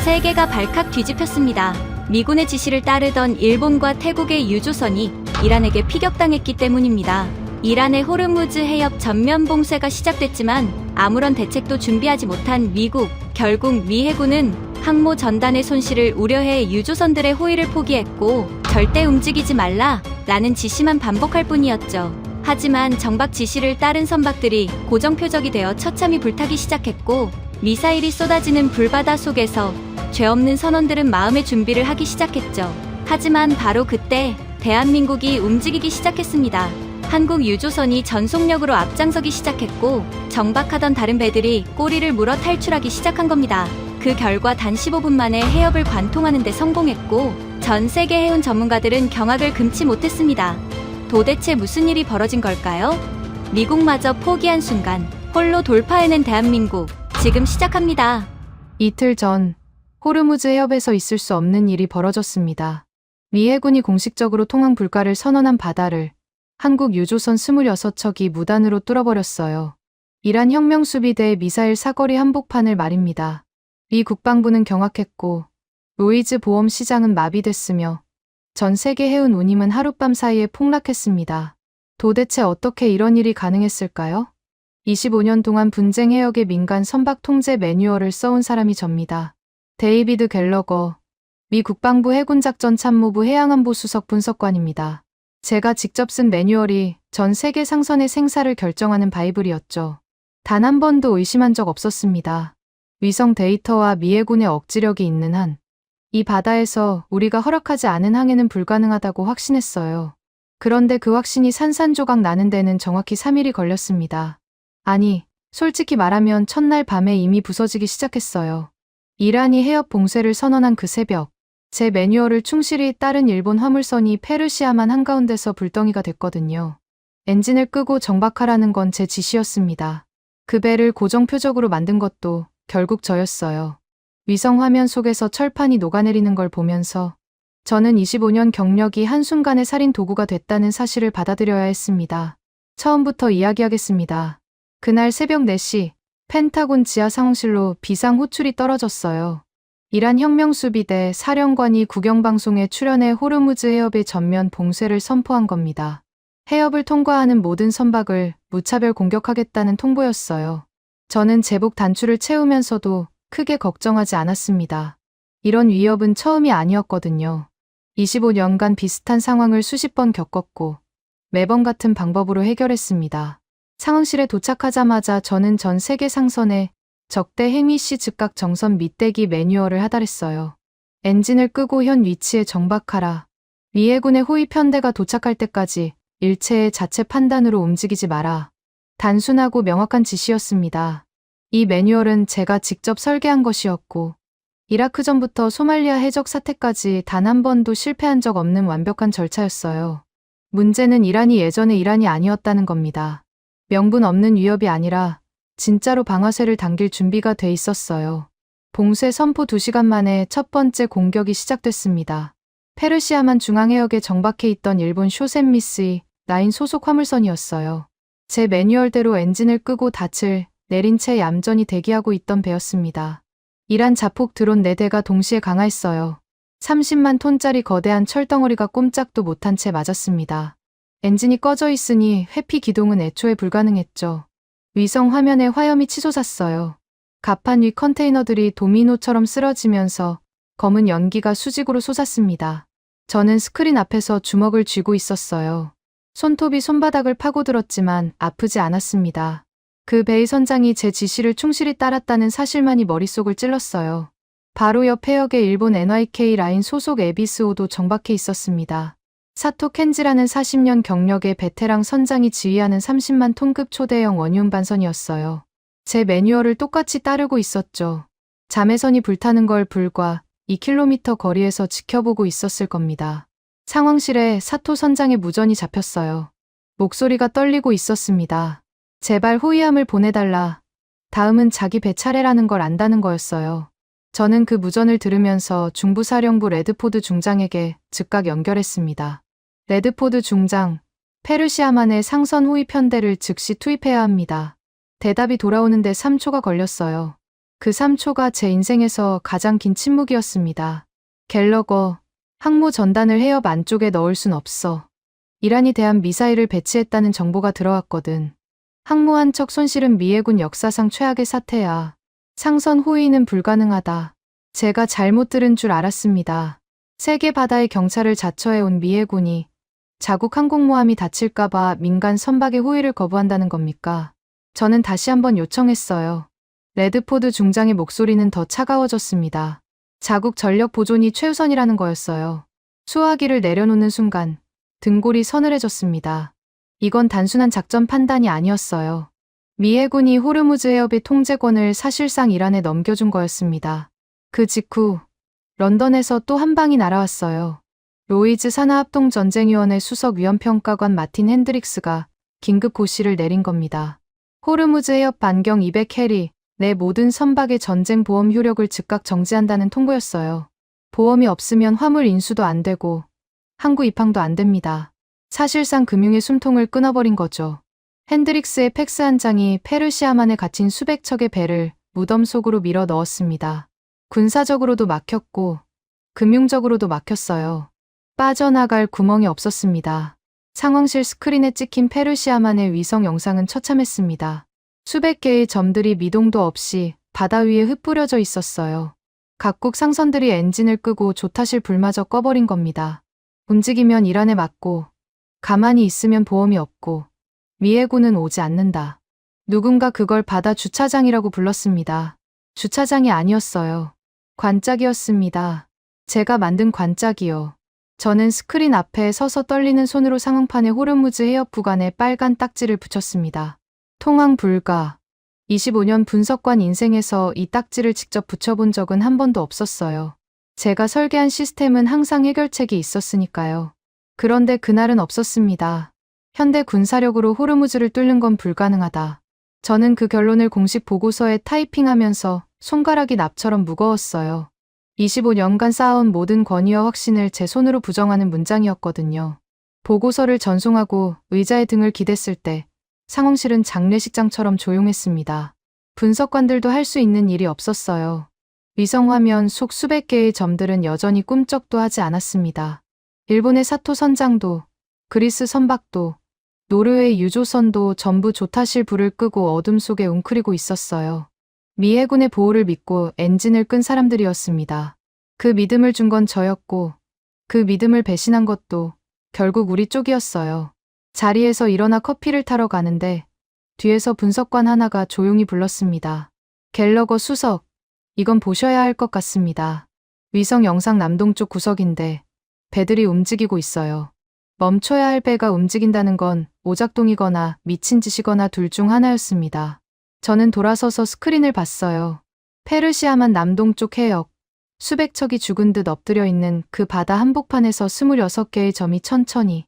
세계가 발칵 뒤집혔습니다. 미군의 지시를 따르던 일본과 태국의 유조선이 이란에게 피격당했기 때문입니다. 이란의 호르무즈 해협 전면 봉쇄가 시작됐지만 아무런 대책도 준비하지 못한 미국, 결국 미 해군은 항모 전단의 손실을 우려해 유조선들의 호위를 포기했고 절대 움직이지 말라 라는 지시만 반복할 뿐이었죠. 하지만 정박 지시를 따른 선박들이 고정 표적이 되어 처참히 불타기 시작했고 미사일이 쏟아지는 불바다 속에서 죄 없는 선원들은 마음의 준비를 하기 시작했죠. 하지만 바로 그때 대한민국이 움직이기 시작했습니다. 한국 유조선이 전속력으로 앞장서기 시작했고 정박하던 다른 배들이 꼬리를 물어 탈출하기 시작한 겁니다. 그 결과 단 15분 만에 해협을 관통하는 데 성공했고 전 세계 해운 전문가들은 경악을 금치 못했습니다. 도대체 무슨 일이 벌어진 걸까요? 미국마저 포기한 순간 홀로 돌파해낸 대한민국, 지금 시작합니다. 이틀 전 호르무즈 해협에서 있을 수 없는 일이 벌어졌습니다. 미 해군이 공식적으로 통항 불가를 선언한 바다를 한국 유조선 26척이 무단으로 뚫어버렸어요. 이란 혁명수비대의 미사일 사거리 한복판을 말입니다. 미 국방부는 경악했고 로이즈 보험 시장은 마비됐으며 전 세계 해운 운임은 하룻밤 사이에 폭락했습니다. 도대체 어떻게 이런 일이 가능했을까요? 25년 동안 분쟁 해역의 민간 선박 통제 매뉴얼을 써온 사람이 접니다. 데이비드 갤러거, 미 국방부 해군작전 참모부 해양안보 수석 분석관입니다. 제가 직접 쓴 매뉴얼이 전 세계 상선의 생사를 결정하는 바이블이었죠. 단 한 번도 의심한 적 없었습니다. 위성 데이터와 미 해군의 억지력이 있는 한, 이 바다에서 우리가 허락하지 않은 항해는 불가능하다고 확신했어요. 그런데 그 확신이 산산조각 나는 데는 정확히 3일이 걸렸습니다. 아니, 솔직히 말하면 첫날 밤에 이미 부서지기 시작했어요. 이란이 해협 봉쇄를 선언한 그 새벽, 제 매뉴얼을 충실히 따른 일본 화물선이 페르시아만 한가운데서 불덩이가 됐거든요. 엔진을 끄고 정박하라는 건 제 지시였습니다. 그 배를 고정 표적으로 만든 것도 결국 저였어요. 위성 화면 속에서 철판이 녹아내리는 걸 보면서 저는 25년 경력이 한순간에 살인 도구가 됐다는 사실을 받아들여야 했습니다. 처음부터 이야기하겠습니다. 그날 새벽 4시 펜타곤 지하 상황실로 비상 호출이 떨어졌어요. 이란 혁명수비대 사령관이 국영방송에 출연해 호르무즈 해협의 전면 봉쇄를 선포한 겁니다. 해협을 통과하는 모든 선박을 무차별 공격하겠다는 통보였어요. 저는 제복 단추를 채우면서도 크게 걱정하지 않았습니다. 이런 위협은 처음이 아니었거든요. 25년간 비슷한 상황을 수십 번 겪었고 매번 같은 방법으로 해결했습니다. 상황실에 도착하자마자 저는 전 세계 상선에 적대 행위 시 즉각 정선 밑대기 매뉴얼을 하달했어요. 엔진을 끄고 현 위치에 정박하라. 미 해군의 호위 편대가 도착할 때까지 일체의 자체 판단으로 움직이지 마라. 단순하고 명확한 지시였습니다. 이 매뉴얼은 제가 직접 설계한 것이었고 이라크전부터 소말리아 해적 사태까지 단 한 번도 실패한 적 없는 완벽한 절차였어요. 문제는 이란이 예전의 이란이 아니었다는 겁니다. 명분 없는 위협이 아니라 진짜로 방아쇠를 당길 준비가 돼 있었어요. 봉쇄 선포 2시간 만에 첫 번째 공격이 시작됐습니다. 페르시아만 중앙해역에 정박해 있던 일본 쇼센미스의 라인 소속 화물선이었어요. 제 매뉴얼대로 엔진을 끄고 닻을 내린 채 얌전히 대기하고 있던 배였습니다. 이란 자폭 드론 4대가 동시에 강화했어요. 30만 톤짜리 거대한 철덩어리가 꼼짝도 못한 채 맞았습니다. 엔진이 꺼져 있으니 회피 기동은 애초에 불가능했죠. 위성 화면에 화염이 치솟았어요. 갑판 위 컨테이너들이 도미노처럼 쓰러지면서 검은 연기가 수직으로 솟았습니다. 저는 스크린 앞에서 주먹을 쥐고 있었어요. 손톱이 손바닥을 파고들었지만 아프지 않았습니다. 그 배의 선장이 제 지시를 충실히 따랐다는 사실만이 머릿속을 찔렀어요. 바로 옆 해역에 일본 NYK 라인 소속 에비스호도 정박해 있었습니다. 사토 켄지라는 40년 경력의 베테랑 선장이 지휘하는 30만 톤급 초대형 원유음 반선이었어요. 제 매뉴얼을 똑같이 따르고 있었죠. 자매선이 불타는 걸 불과 2km 거리에서 지켜보고 있었을 겁니다. 상황실에 사토 선장의 무전이 잡혔어요. 목소리가 떨리고 있었습니다. 제발 호위함을 보내달라. 다음은 자기 배 차례라는 걸 안다는 거였어요. 저는 그 무전을 들으면서 중부사령부 레드포드 중장에게 즉각 연결했습니다. 레드포드 중장, 페르시아만의 상선 호위 편대를 즉시 투입해야 합니다. 대답이 돌아오는데 3초가 걸렸어요. 그 3초가 제 인생에서 가장 긴 침묵이었습니다. 갤러거, 항모 전단을 해협 안쪽에 넣을 순 없어. 이란이 대한 미사일을 배치했다는 정보가 들어왔거든. 항모 한 척 손실은 미 해군 역사상 최악의 사태야. 상선 호위는 불가능하다. 제가 잘못 들은 줄 알았습니다. 세계 바다의 경찰을 자처해온 미 해군이 자국 항공모함이 다칠까봐 민간 선박의 호위를 거부한다는 겁니까? 저는 다시 한번 요청했어요. 레드포드 중장의 목소리는 더 차가워졌습니다. 자국 전력 보존이 최우선이라는 거였어요. 수화기를 내려놓는 순간 등골이 서늘해졌습니다. 이건 단순한 작전 판단이 아니었어요. 미 해군이 호르무즈 해협의 통제권을 사실상 이란에 넘겨준 거였습니다. 그 직후 런던에서 또 한 방이 날아왔어요. 로이즈 산하합동전쟁위원회 수석 위험평가관 마틴 핸드릭스가 긴급 고시를 내린 겁니다. 호르무즈 해협 반경 200해리 내 모든 선박의 전쟁 보험 효력을 즉각 정지한다는 통보였어요. 보험이 없으면 화물 인수도 안 되고 항구 입항도 안 됩니다. 사실상 금융의 숨통을 끊어버린 거죠. 핸드릭스의 팩스 한 장이 페르시아만에 갇힌 수백 척의 배를 무덤 속으로 밀어 넣었습니다. 군사적으로도 막혔고 금융적으로도 막혔어요. 빠져나갈 구멍이 없었습니다. 상황실 스크린에 찍힌 페르시아만의 위성 영상은 처참했습니다. 수백 개의 점들이 미동도 없이 바다 위에 흩뿌려져 있었어요. 각국 상선들이 엔진을 끄고 조타실 불마저 꺼버린 겁니다. 움직이면 이란에 맞고 가만히 있으면 보험이 없고 미 해군은 오지 않는다. 누군가 그걸 바다 주차장이라고 불렀습니다. 주차장이 아니었어요. 관짝이었습니다. 제가 만든 관짝이요. 저는 스크린 앞에 서서 떨리는 손으로 상응판에 호르무즈 해협 구간에 빨간 딱지를 붙였습니다. 통항 불가. 25년 분석관 인생에서 이 딱지를 직접 붙여본 적은 한 번도 없었어요. 제가 설계한 시스템은 항상 해결책이 있었으니까요. 그런데 그날은 없었습니다. 현대 군사력으로 호르무즈를 뚫는 건 불가능하다. 저는 그 결론을 공식 보고서에 타이핑하면서 손가락이 납처럼 무거웠어요. 25년간 쌓아온 모든 권위와 확신을 제 손으로 부정하는 문장이었거든요. 보고서를 전송하고 의자에 등을 기댔을 때 상황실은 장례식장처럼 조용했습니다. 분석관들도 할 수 있는 일이 없었어요. 위성화면 속 수백 개의 점들은 여전히 꿈쩍도 하지 않았습니다. 일본의 사토 선장도, 그리스 선박도, 노르웨이 유조선도 전부 조타실 불을 끄고 어둠 속에 웅크리고 있었어요. 미 해군의 보호를 믿고 엔진을 끈 사람들이었습니다. 그 믿음을 준 건 저였고 그 믿음을 배신한 것도 결국 우리 쪽이었어요. 자리에서 일어나 커피를 타러 가는데 뒤에서 분석관 하나가 조용히 불렀습니다. 갤러거 수석, 이건 보셔야 할 것 같습니다. 위성 영상 남동쪽 구석인데 배들이 움직이고 있어요. 멈춰야 할 배가 움직인다는 건 오작동이거나 미친 짓이거나 둘 중 하나였습니다. 저는 돌아서서 스크린을 봤어요. 페르시아만 남동쪽 해역, 수백 척이 죽은 듯 엎드려 있는 그 바다 한복판에서 26개의 점이 천천히,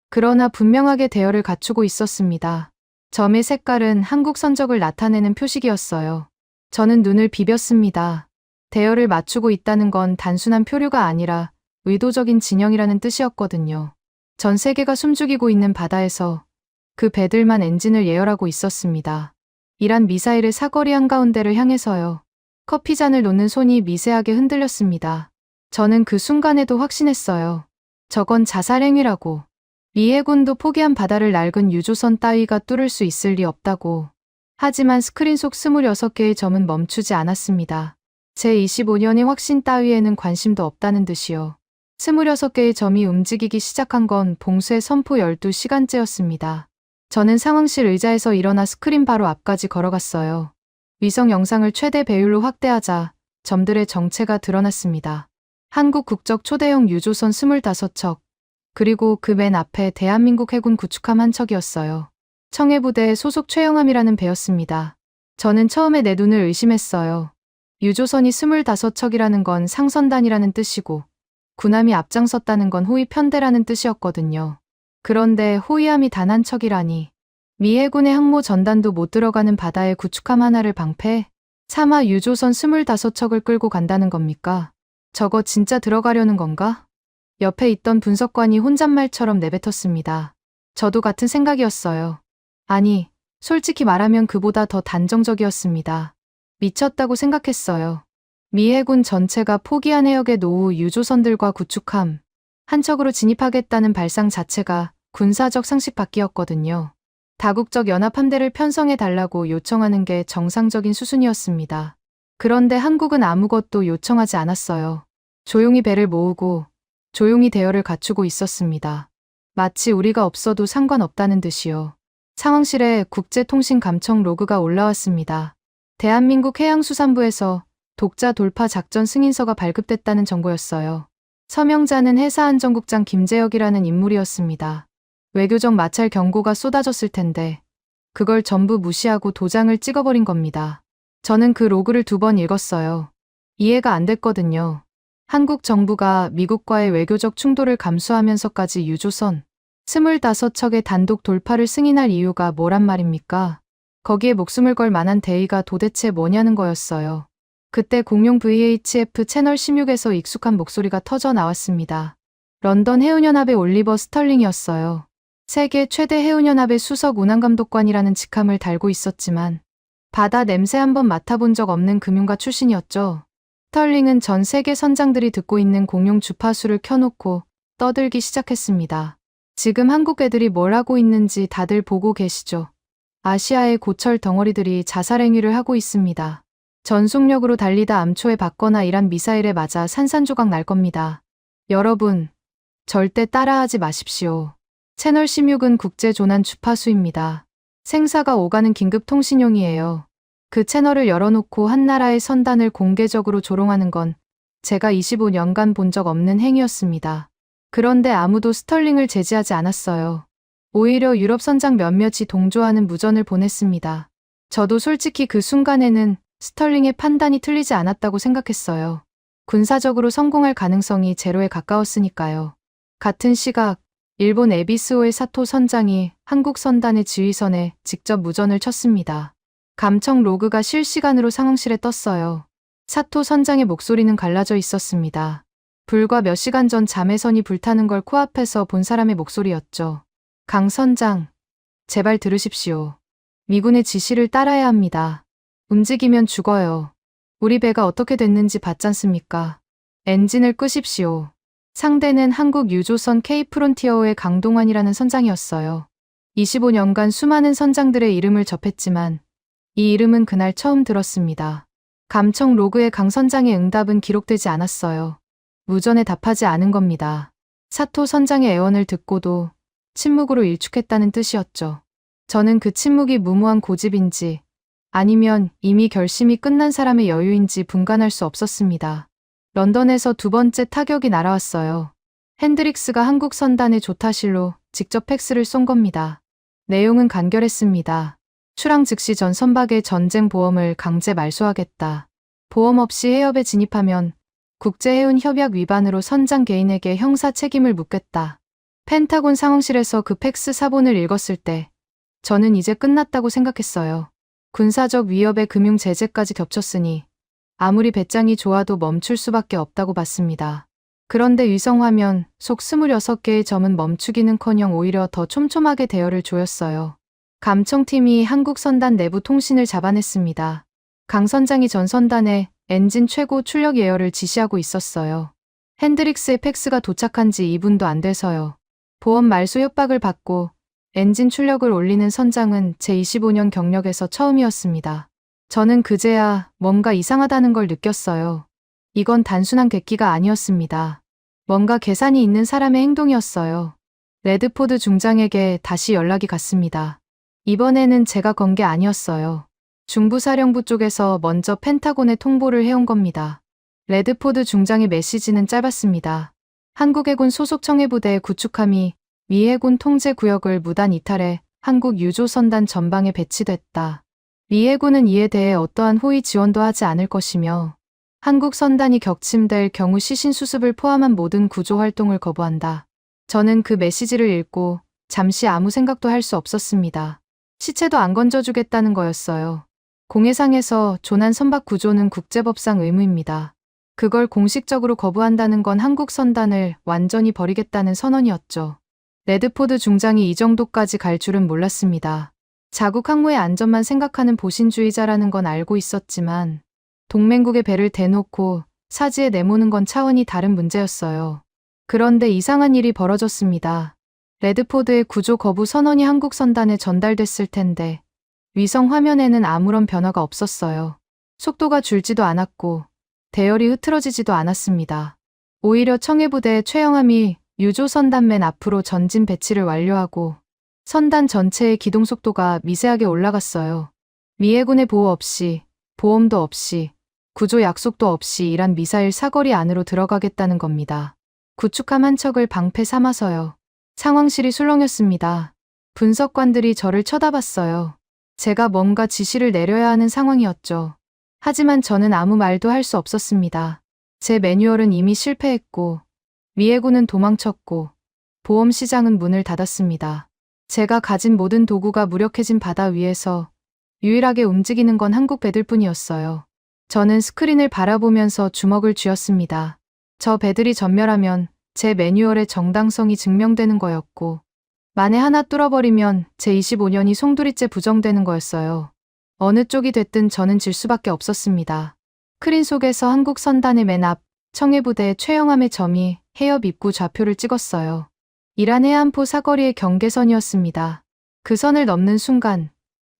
그러나 분명하게 대열을 갖추고 있었습니다. 점의 색깔은 한국 선적을 나타내는 표식이었어요. 저는 눈을 비볐습니다. 대열을 맞추고 있다는 건 단순한 표류가 아니라 의도적인 진영이라는 뜻이었거든요. 전 세계가 숨죽이고 있는 바다에서 그 배들만 엔진을 예열하고 있었습니다. 이란 미사일의 사거리 한가운데를 향해서요. 커피잔을 놓는 손이 미세하게 흔들렸습니다. 저는 그 순간에도 확신했어요. 저건 자살행위라고. 미 해군도 포기한 바다를 낡은 유조선 따위가 뚫을 수 있을 리 없다고. 하지만 스크린 속 26개의 점은 멈추지 않았습니다. 제 25년의 확신 따위에는 관심도 없다는 듯이요. 26개의 점이 움직이기 시작한 건 봉쇄 선포 12시간째였습니다. 저는 상황실 의자에서 일어나 스크린 바로 앞까지 걸어갔어요. 위성 영상을 최대 배율로 확대하자 점들의 정체가 드러났습니다. 한국 국적 초대형 유조선 25척, 그리고 그 맨 앞에 대한민국 해군 구축함 한 척이었어요. 청해부대 소속 최영함이라는 배였습니다. 저는 처음에 내 눈을 의심했어요. 유조선이 25척이라는 건 상선단이라는 뜻이고 군함이 앞장섰다는 건 호위 편대라는 뜻이었거든요. 그런데 호위함이 단 한 척이라니. 미 해군의 항모 전단도 못 들어가는 바다에 구축함 하나를 방패? 차마 유조선 25척을 끌고 간다는 겁니까? 저거 진짜 들어가려는 건가? 옆에 있던 분석관이 혼잣말처럼 내뱉었습니다. 저도 같은 생각이었어요. 아니, 솔직히 말하면 그보다 더 단정적이었습니다. 미쳤다고 생각했어요. 미 해군 전체가 포기한 해역의 노후 유조선들과 구축함, 한 척으로 진입하겠다는 발상 자체가 군사적 상식 밖이었거든요. 다국적 연합함대를 편성해 달라고 요청하는 게 정상적인 수순이었습니다. 그런데 한국은 아무것도 요청하지 않았어요. 조용히 배를 모으고 조용히 대열을 갖추고 있었습니다. 마치 우리가 없어도 상관없다는 듯이요. 상황실에 국제통신 감청 로그가 올라왔습니다. 대한민국 해양수산부에서 독자 돌파 작전 승인서가 발급됐다는 정보였어요. 서명자는 해사안전국장 김재혁이라는 인물이었습니다. 외교적 마찰 경고가 쏟아졌을 텐데 그걸 전부 무시하고 도장을 찍어버린 겁니다. 저는 그 로그를 2번 읽었어요. 이해가 안 됐거든요. 한국 정부가 미국과의 외교적 충돌을 감수하면서까지 유조선 25척의 단독 돌파를 승인할 이유가 뭐란 말입니까? 거기에 목숨을 걸 만한 대의가 도대체 뭐냐는 거였어요. 그때 공룡 VHF 채널 16에서 익숙한 목소리가 터져 나왔습니다. 런던 해운연합의 올리버 스털링이었어요. 세계 최대 해운연합의 수석 운항감독관이라는 직함을 달고 있었지만 바다 냄새 한번 맡아본 적 없는 금융가 출신이었죠. 스털링은 전 세계 선장들이 듣고 있는 공룡 주파수를 켜놓고 떠들기 시작했습니다. 지금 한국 애들이 뭘 하고 있는지 다들 보고 계시죠? 아시아의 고철 덩어리들이 자살행위를 하고 있습니다. 전속력으로 달리다 암초에 받거나 이란 미사일에 맞아 산산조각 날 겁니다. 여러분, 절대 따라하지 마십시오. 채널 16은 국제조난 주파수입니다. 생사가 오가는 긴급통신용이에요. 그 채널을 열어놓고 한 나라의 선단을 공개적으로 조롱하는 건 제가 25년간 본 적 없는 행위였습니다. 그런데 아무도 스털링을 제지하지 않았어요. 오히려 유럽 선장 몇몇이 동조하는 무전을 보냈습니다. 저도 솔직히 그 순간에는 스털링의 판단이 틀리지 않았다고 생각했어요. 군사적으로 성공할 가능성이 제로에 가까웠으니까요. 같은 시각, 일본 에비스오의 사토 선장이 한국 선단의 지휘선에 직접 무전을 쳤습니다. 감청 로그가 실시간으로 상황실에 떴어요. 사토 선장의 목소리는 갈라져 있었습니다. 불과 몇 시간 전 자매선이 불타는 걸 코앞에서 본 사람의 목소리였죠. 강 선장, 제발 들으십시오. 미군의 지시를 따라야 합니다. 움직이면 죽어요. 우리 배가 어떻게 됐는지 봤잖습니까? 엔진을 끄십시오. 상대는 한국 유조선 K프론티어의 강동환이라는 선장이었어요. 25년간 수많은 선장들의 이름을 접했지만 이 이름은 그날 처음 들었습니다. 감청 로그에 강 선장의 응답은 기록되지 않았어요. 무전에 답하지 않은 겁니다. 사토 선장의 애원을 듣고도 침묵으로 일축했다는 뜻이었죠. 저는 그 침묵이 무모한 고집인지 아니면 이미 결심이 끝난 사람의 여유인지 분간할 수 없었습니다. 런던에서 2번째 타격이 날아왔어요. 핸드릭스가 한국 선단의 조타실로 직접 팩스를 쏜 겁니다. 내용은 간결했습니다. 출항 즉시 전 선박의 전쟁 보험을 강제 말소하겠다. 보험 없이 해협에 진입하면 국제해운협약 위반으로 선장 개인에게 형사 책임을 묻겠다. 펜타곤 상황실에서 그 팩스 사본을 읽었을 때 저는 이제 끝났다고 생각했어요. 군사적 위협에 금융 제재까지 겹쳤으니 아무리 배짱이 좋아도 멈출 수밖에 없다고 봤습니다. 그런데 위성화면 속 26개의 점은 멈추기는커녕 오히려 더 촘촘하게 대열을 조였어요. 감청팀이 한국 선단 내부 통신을 잡아냈습니다. 강 선장이 전 선단에 엔진 최고 출력 예열을 지시하고 있었어요. 핸드릭스의 팩스가 도착한 지 2분도 안 돼서요. 보험 말소 협박을 받고 엔진 출력을 올리는 선장은 제 25년 경력에서 처음이었습니다. 저는 그제야 뭔가 이상하다는 걸 느꼈어요. 이건 단순한 객기가 아니었습니다. 뭔가 계산이 있는 사람의 행동이었어요. 레드포드 중장에게 다시 연락이 갔습니다. 이번에는 제가 건 게 아니었어요. 중부사령부 쪽에서 먼저 펜타곤에 통보를 해온 겁니다. 레드포드 중장의 메시지는 짧았습니다. 한국해군 소속 청해부대 구축함이 미 해군 통제 구역을 무단 이탈해 한국 유조선단 전방에 배치됐다. 미 해군은 이에 대해 어떠한 호의 지원도 하지 않을 것이며 한국 선단이 격침될 경우 시신 수습을 포함한 모든 구조 활동을 거부한다. 저는 그 메시지를 읽고 잠시 아무 생각도 할 수 없었습니다. 시체도 안 건져주겠다는 거였어요. 공해상에서 조난 선박 구조는 국제법상 의무입니다. 그걸 공식적으로 거부한다는 건 한국 선단을 완전히 버리겠다는 선언이었죠. 레드포드 중장이 이 정도까지 갈 줄은 몰랐습니다. 자국 항모의 안전만 생각하는 보신주의자라는 건 알고 있었지만 동맹국의 배를 대놓고 사지에 내모는 건 차원이 다른 문제였어요. 그런데 이상한 일이 벌어졌습니다. 레드포드의 구조 거부 선언이 한국 선단에 전달됐을 텐데 위성 화면에는 아무런 변화가 없었어요. 속도가 줄지도 않았고 대열이 흐트러지지도 않았습니다. 오히려 청해부대의 최영함이 유조 선단 맨 앞으로 전진 배치를 완료하고 선단 전체의 기동 속도가 미세하게 올라갔어요. 미 해군의 보호 없이, 보험도 없이, 구조 약속도 없이 이란 미사일 사거리 안으로 들어가겠다는 겁니다. 구축함 한 척을 방패 삼아서요. 상황실이 술렁였습니다. 분석관들이 저를 쳐다봤어요. 제가 뭔가 지시를 내려야 하는 상황이었죠. 하지만 저는 아무 말도 할 수 없었습니다. 제 매뉴얼은 이미 실패했고, 미 해군은 도망쳤고, 보험 시장은 문을 닫았습니다. 제가 가진 모든 도구가 무력해진 바다 위에서 유일하게 움직이는 건 한국 배들 뿐이었어요. 저는 스크린을 바라보면서 주먹을 쥐었습니다. 저 배들이 전멸하면 제 매뉴얼의 정당성이 증명되는 거였고, 만에 하나 뚫어버리면 제 25년이 송두리째 부정되는 거였어요. 어느 쪽이 됐든 저는 질 수밖에 없었습니다. 스크린 속에서 한국 선단의 맨 앞, 청해부대 최영함의 점이 해협 입구 좌표를 찍었어요. 이란 해안포 사거리의 경계선이었습니다. 그 선을 넘는 순간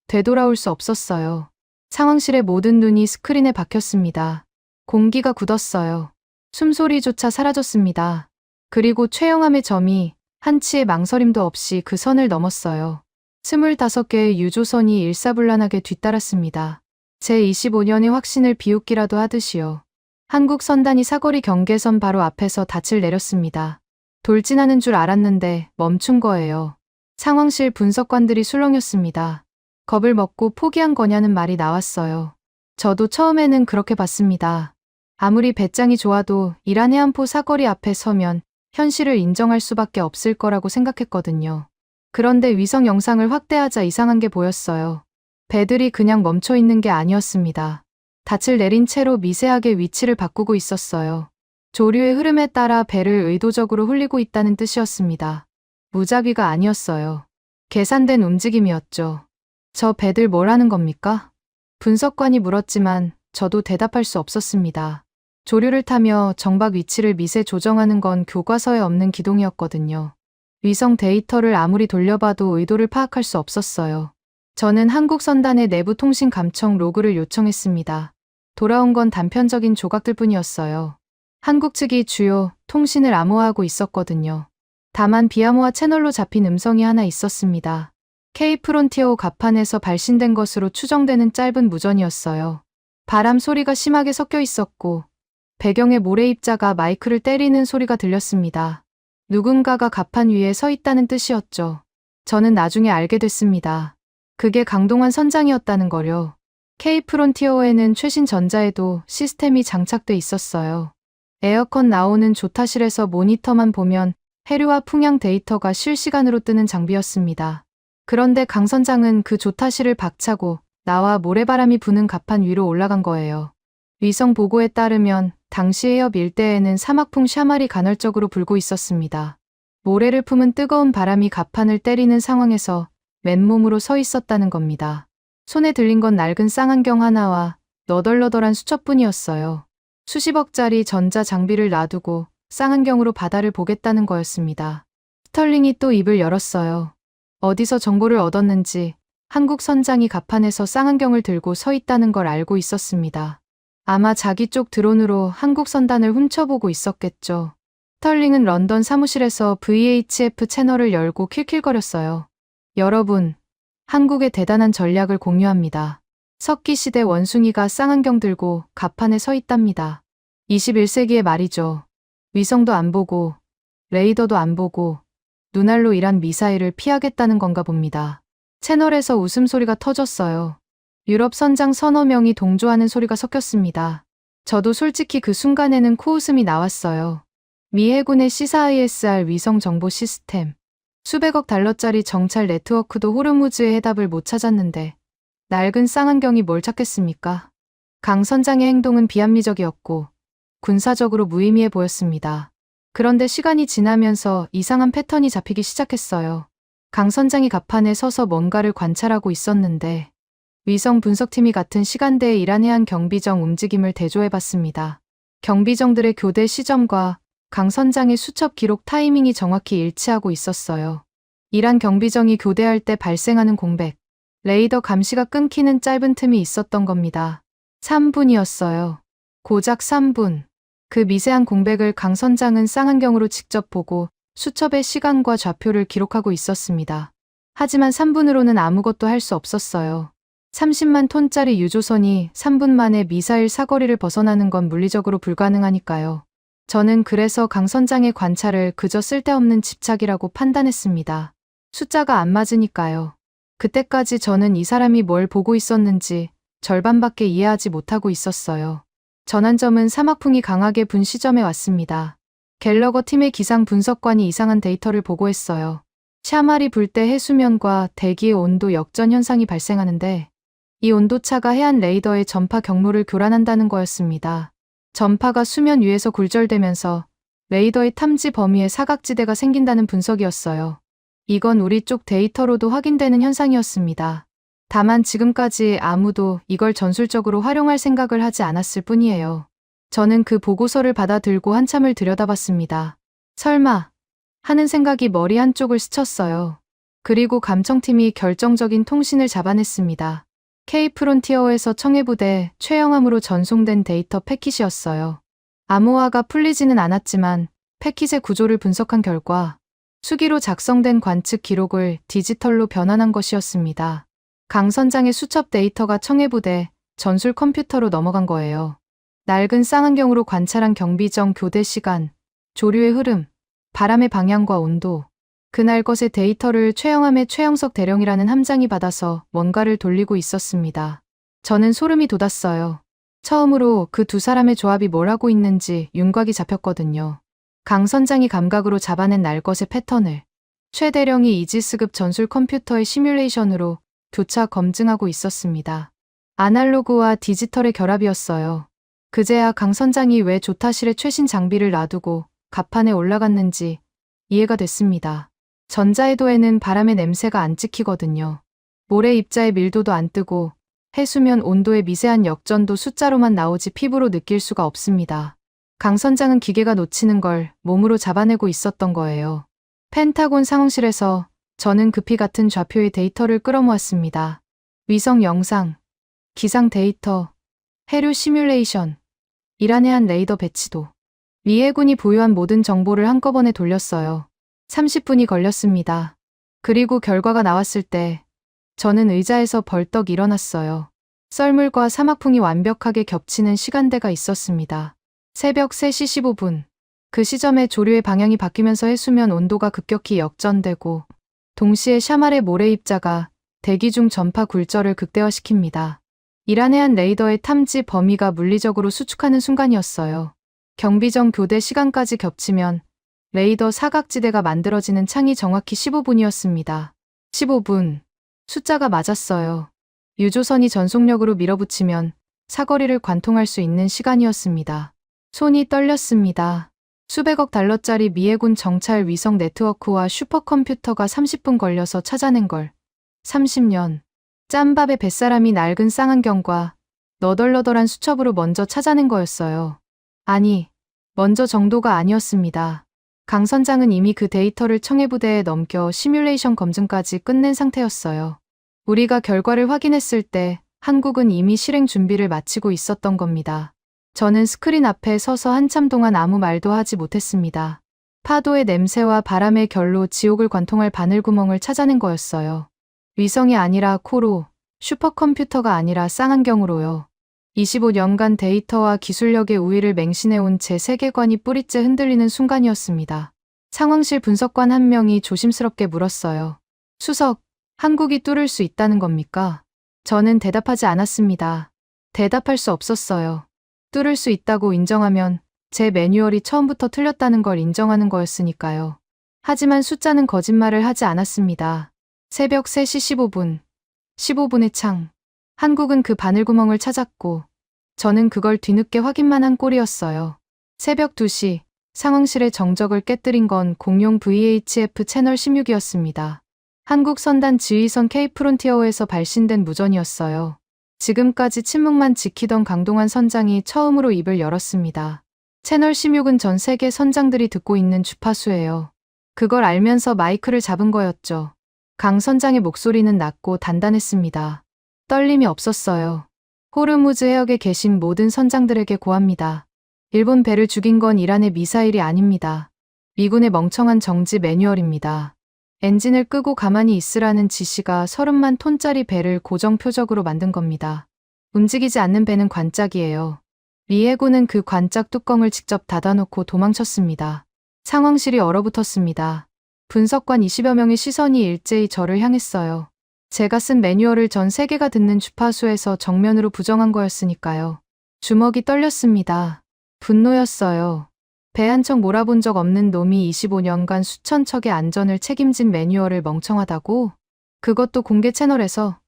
되돌아올 수 없었어요. 상황실의 모든 눈이 스크린에 박혔습니다. 공기가 굳었어요. 숨소리조차 사라졌습니다. 그리고 최영함의 점이 한치의 망설임도 없이 그 선을 넘었어요. 25개의 유조선이 일사불란하게 뒤따랐습니다. 제 25년의 확신을 비웃기라도 하듯이요. 한국 선단이 사거리 경계선 바로 앞에서 닻을 내렸습니다. 돌진하는 줄 알았는데 멈춘 거예요. 상황실 분석관들이 술렁였습니다. 겁을 먹고 포기한 거냐는 말이 나왔어요. 저도 처음에는 그렇게 봤습니다. 아무리 배짱이 좋아도 이란 해안포 사거리 앞에 서면 현실을 인정할 수밖에 없을 거라고 생각했거든요. 그런데 위성 영상을 확대하자 이상한 게 보였어요. 배들이 그냥 멈춰 있는 게 아니었습니다. 닻을 내린 채로 미세하게 위치를 바꾸고 있었어요. 조류의 흐름에 따라 배를 의도적으로 홀리고 있다는 뜻이었습니다. 무작위가 아니었어요. 계산된 움직임이었죠. 저 배들 뭘 하는 겁니까? 분석관이 물었지만 저도 대답할 수 없었습니다. 조류를 타며 정박 위치를 미세 조정하는 건 교과서에 없는 기동이었거든요. 위성 데이터를 아무리 돌려봐도 의도를 파악할 수 없었어요. 저는 한국 선단의 내부 통신 감청 로그를 요청했습니다. 돌아온 건 단편적인 조각들 뿐이었어요. 한국 측이 주요 통신을 암호화하고 있었거든요. 다만 비암호화 채널로 잡힌 음성이 하나 있었습니다. K-프론티어 갑판에서 발신된 것으로 추정되는 짧은 무전이었어요. 바람 소리가 심하게 섞여 있었고 배경에 모래 입자가 마이크를 때리는 소리가 들렸습니다. 누군가가 갑판 위에 서 있다는 뜻이었죠. 저는 나중에 알게 됐습니다. 그게 강동환 선장이었다는 거요. K-프론티어에는 최신 전자에도 시스템이 장착돼 있었어요. 에어컨 나오는 조타실에서 모니터만 보면 해류와 풍향 데이터가 실시간으로 뜨는 장비였습니다. 그런데 강 선장은 그 조타실을 박차고 나와 모래바람이 부는 갑판 위로 올라간 거예요. 위성 보고에 따르면 당시 해협 일대에는 사막풍 샤말이 간헐적으로 불고 있었습니다. 모래를 품은 뜨거운 바람이 갑판을 때리는 상황에서 맨몸으로 서 있었다는 겁니다. 손에 들린 건 낡은 쌍안경 하나와 너덜너덜한 수첩뿐이었어요. 수십억짜리 전자 장비를 놔두고 쌍안경으로 바다를 보겠다는 거였습니다. 스털링이 또 입을 열었어요. 어디서 정보를 얻었는지 한국 선장이 갑판에서 쌍안경을 들고 서 있다는 걸 알고 있었습니다. 아마 자기 쪽 드론으로 한국 선단을 훔쳐보고 있었겠죠. 스털링은 런던 사무실에서 VHF 채널을 열고 킬킬거렸어요. 여러분, 한국의 대단한 전략을 공유합니다. 석기시대 원숭이가 쌍안경 들고 갑판에 서 있답니다. 21세기의 말이죠. 위성도 안 보고 레이더도 안 보고 눈알로 일한 미사일을 피하겠다는 건가 봅니다. 채널에서 웃음소리가 터졌어요. 유럽 선장 서너 명이 동조하는 소리가 섞였습니다. 저도 솔직히 그 순간에는 코웃음이 나왔어요. 미 해군의 C4ISR 위성 정보 시스템. 수백억 달러짜리 정찰 네트워크도 호르무즈의 해답을 못 찾았는데 낡은 쌍안경이 뭘 찾겠습니까? 강 선장의 행동은 비합리적이었고 군사적으로 무의미해 보였습니다. 그런데 시간이 지나면서 이상한 패턴이 잡히기 시작했어요. 강 선장이 갑판에 서서 뭔가를 관찰하고 있었는데 위성 분석팀이 같은 시간대에 일한 해안 경비정 움직임을 대조해봤습니다. 경비정들의 교대 시점과 강 선장의 수첩 기록 타이밍이 정확히 일치하고 있었어요. 이란 경비정이 교대할 때 발생하는 공백, 레이더 감시가 끊기는 짧은 틈이 있었던 겁니다. 3분이었어요. 고작 3분. 그 미세한 공백을 강 선장은 쌍안경으로 직접 보고 수첩의 시간과 좌표를 기록하고 있었습니다. 하지만 3분으로는 아무것도 할 수 없었어요. 30만 톤짜리 유조선이 3분 만에 미사일 사거리를 벗어나는 건 물리적으로 불가능하니까요. 저는 그래서 강 선장의 관찰을 그저 쓸데없는 집착이라고 판단했습니다. 숫자가 안 맞으니까요. 그때까지 저는 이 사람이 뭘 보고 있었는지 절반밖에 이해하지 못하고 있었어요. 전환점은 사막풍이 강하게 분 시점에 왔습니다. 갤러거 팀의 기상 분석관이 이상한 데이터를 보고했어요. 샤말이 불 때 해수면과 대기의 온도 역전 현상이 발생하는데 이 온도차가 해안 레이더의 전파 경로를 교란한다는 거였습니다. 전파가 수면 위에서 굴절되면서 레이더의 탐지 범위에 사각지대가 생긴다는 분석이었어요. 이건 우리 쪽 데이터로도 확인되는 현상이었습니다. 다만 지금까지 아무도 이걸 전술적으로 활용할 생각을 하지 않았을 뿐이에요. 저는 그 보고서를 받아들고 한참을 들여다봤습니다. 설마 하는 생각이 머리 한쪽을 스쳤어요. 그리고 감청팀이 결정적인 통신을 잡아냈습니다. K-프론티어에서 청해부대 최영함으로 전송된 데이터 패킷이었어요. 암호화가 풀리지는 않았지만 패킷의 구조를 분석한 결과 수기로 작성된 관측 기록을 디지털로 변환한 것이었습니다. 강 선장의 수첩 데이터가 청해부대 전술 컴퓨터로 넘어간 거예요. 낡은 쌍안경으로 관찰한 경비정 교대 시간, 조류의 흐름, 바람의 방향과 온도, 그날 것의 데이터를 최영함의 최영석 대령이라는 함장이 받아서 뭔가를 돌리고 있었습니다. 저는 소름이 돋았어요. 처음으로 그 두 사람의 조합이 뭘 하고 있는지 윤곽이 잡혔거든요. 강 선장이 감각으로 잡아낸 날 것의 패턴을 최 대령이 이지스급 전술 컴퓨터의 시뮬레이션으로 교차 검증하고 있었습니다. 아날로그와 디지털의 결합이었어요. 그제야 강 선장이 왜 조타실에 최신 장비를 놔두고 갑판에 올라갔는지 이해가 됐습니다. 전자해도에는 바람의 냄새가 안 찍히거든요. 모래 입자의 밀도도 안 뜨고 해수면 온도의 미세한 역전도 숫자로만 나오지 피부로 느낄 수가 없습니다. 강 선장은 기계가 놓치는 걸 몸으로 잡아내고 있었던 거예요. 펜타곤 상황실에서 저는 급히 같은 좌표의 데이터를 끌어모았습니다. 위성 영상, 기상 데이터, 해류 시뮬레이션, 이란에 한 레이더 배치도. 미 해군이 보유한 모든 정보를 한꺼번에 돌렸어요. 30분이 걸렸습니다. 그리고 결과가 나왔을 때 저는 의자에서 벌떡 일어났어요. 썰물과 사막풍이 완벽하게 겹치는 시간대가 있었습니다. 새벽 3시 15분. 그 시점에 조류의 방향이 바뀌면서 해수면 온도가 급격히 역전되고 동시에 샤말의 모래 입자가 대기 중 전파 굴절을 극대화시킵니다. 이란 해안 레이더의 탐지 범위가 물리적으로 수축하는 순간이었어요. 경비정 교대 시간까지 겹치면 레이더 사각지대가 만들어지는 창이 정확히 15분이었습니다. 15분. 숫자가 맞았어요. 유조선이 전속력으로 밀어붙이면 사거리를 관통할 수 있는 시간이었습니다. 손이 떨렸습니다. 수백억 달러짜리 미 해군 정찰 위성 네트워크와 슈퍼컴퓨터가 30분 걸려서 찾아낸 걸 30년. 짬밥의 뱃사람이 낡은 쌍안경과 너덜너덜한 수첩으로 먼저 찾아낸 거였어요. 아니, 먼저 정도가 아니었습니다. 강 선장은 이미 그 데이터를 청해부대에 넘겨 시뮬레이션 검증까지 끝낸 상태였어요. 우리가 결과를 확인했을 때 한국은 이미 실행 준비를 마치고 있었던 겁니다. 저는 스크린 앞에 서서 한참 동안 아무 말도 하지 못했습니다. 파도의 냄새와 바람의 결로 지옥을 관통할 바늘구멍을 찾아낸 거였어요. 위성이 아니라 코로, 슈퍼컴퓨터가 아니라 쌍안경으로요. 25년간 데이터와 기술력의 우위를 맹신해온 제 세계관이 뿌리째 흔들리는 순간이었습니다. 상황실 분석관 한 명이 조심스럽게 물었어요. 수석, 한국이 뚫을 수 있다는 겁니까? 저는 대답하지 않았습니다. 대답할 수 없었어요. 뚫을 수 있다고 인정하면 제 매뉴얼이 처음부터 틀렸다는 걸 인정하는 거였으니까요. 하지만 숫자는 거짓말을 하지 않았습니다. 새벽 3시 15분. 15분의 창. 한국은 그 바늘구멍을 찾았고 저는 그걸 뒤늦게 확인만 한 꼴이었어요. 새벽 2시. 상황실의 정적을 깨뜨린 건 공용 VHF 채널 16이었습니다. 한국 선단 지휘선 K프론티어호에서 발신된 무전이었어요. 지금까지 침묵만 지키던 강동원 선장이 처음으로 입을 열었습니다. 채널 16은 전 세계 선장들이 듣고 있는 주파수예요. 그걸 알면서 마이크를 잡은 거였죠. 강 선장의 목소리는 낮고 단단했습니다. 떨림이 없었어요. 호르무즈 해역에 계신 모든 선장들에게 고합니다. 일본 배를 죽인 건 이란의 미사일이 아닙니다. 미군의 멍청한 정지 매뉴얼입니다. 엔진을 끄고 가만히 있으라는 지시가 30만 톤짜리 배를 고정 표적으로 만든 겁니다. 움직이지 않는 배는 관짝이에요. 리 해군은 그 관짝 뚜껑을 직접 닫아놓고 도망쳤습니다. 상황실이 얼어붙었습니다. 분석관 20여 명의 시선이 일제히 저를 향했어요. 제가 쓴 매뉴얼을 전 세계가 듣는 주파수에서 정면으로 부정한 거였으니까요. 주먹이 떨렸습니다. 분노였어요. 배 한 척 몰아본 적 없는 놈이 25년간 수천 척의 안전을 책임진 매뉴얼을 멍청하다고? 그것도 공개 채널에서.